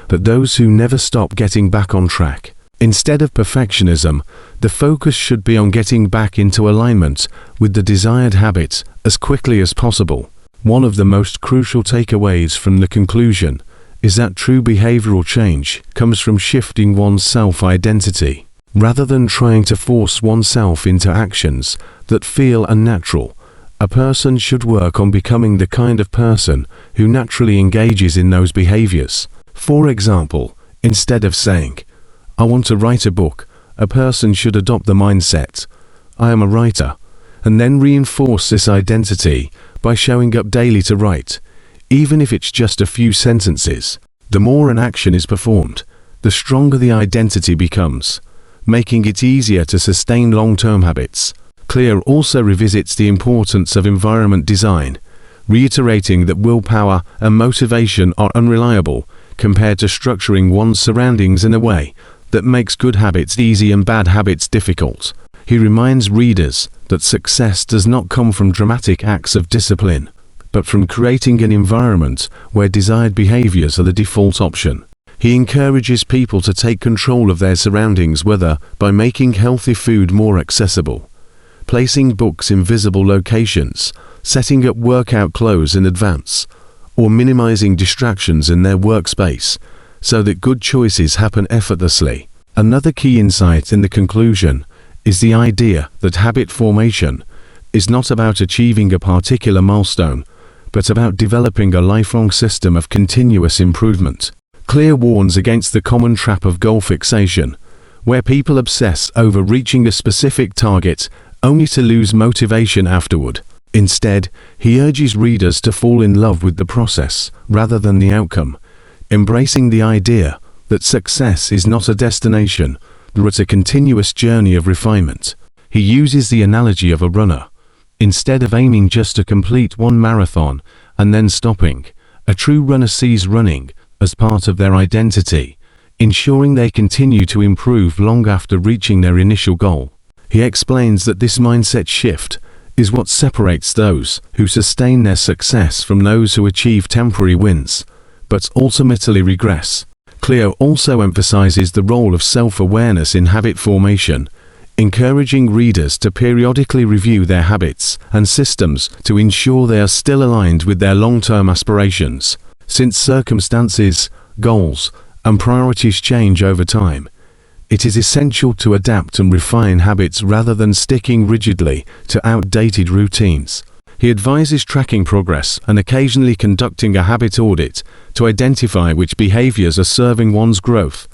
but those who never stop getting back on track. Instead of perfectionism, the focus should be on getting back into alignment with the desired habit as quickly as possible. One of the most crucial takeaways from the conclusion is that true behavioral change comes from shifting one's self-identity. Rather than trying to force oneself into actions that feel unnatural, a person should work on becoming the kind of person who naturally engages in those behaviors. For example, instead of saying, "I want to write a book," a person should adopt the mindset, "I am a writer," and then reinforce this identity by showing up daily to write, even if it's just a few sentences. The more an action is performed, the stronger the identity becomes, making it easier to sustain long-term habits. Clear also revisits the importance of environment design, reiterating that willpower and motivation are unreliable compared to structuring one's surroundings in a way that makes good habits easy and bad habits difficult. He reminds readers that success does not come from dramatic acts of discipline, but from creating an environment where desired behaviors are the default option. He encourages people to take control of their surroundings, whether by making healthy food more accessible, placing books in visible locations, setting up workout clothes in advance, or minimizing distractions in their workspace, so that good choices happen effortlessly. Another key insight in the conclusion is the idea that habit formation is not about achieving a particular milestone, but about developing a lifelong system of continuous improvement. Clear warns against the common trap of goal fixation, where people obsess over reaching a specific target only to lose motivation afterward. Instead, he urges readers to fall in love with the process rather than the outcome, embracing the idea that success is not a destination, but a continuous journey of refinement. He uses the analogy of a runner. Instead of aiming just to complete one marathon and then stopping, a true runner sees running as part of their identity, ensuring they continue to improve long after reaching their initial goal. He explains that this mindset shift is what separates those who sustain their success from those who achieve temporary wins, but ultimately regress. Clear also emphasizes the role of self-awareness in habit formation, encouraging readers to periodically review their habits and systems to ensure they are still aligned with their long-term aspirations. Since circumstances, goals, and priorities change over time, It is essential to adapt and refine habits rather than sticking rigidly to outdated routines. He advises tracking progress and occasionally conducting a habit audit to identify which behaviors are serving one's growth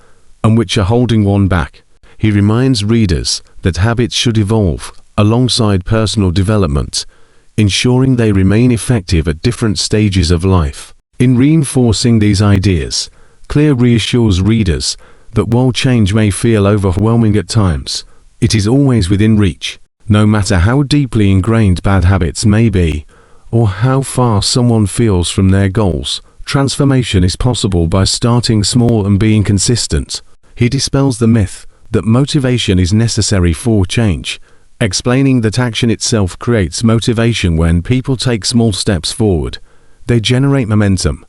and which are holding one back. He reminds readers that habits should evolve alongside personal development, ensuring they remain effective at different stages of life. In reinforcing these ideas, Clear reassures readers that while change may feel overwhelming at times, it is always within reach. No matter how deeply ingrained bad habits may be, or how far someone feels from their goals, transformation is possible by starting small and being consistent. He dispels the myth that motivation is necessary for change, explaining that action itself creates motivation. When people take small steps forward, they generate momentum,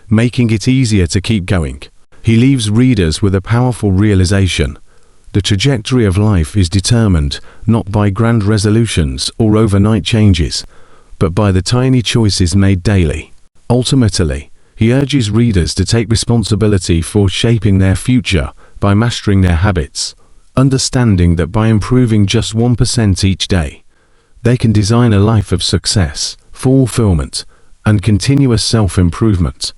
making it easier to keep going. He leaves readers with a powerful realization. The trajectory of life is determined not by grand resolutions or overnight changes, but by the tiny choices made daily. Ultimately, he urges readers to take responsibility for shaping their future by mastering their habits, understanding that by improving just 1% each day, they can design a life of success, fulfillment, and continuous self-improvement.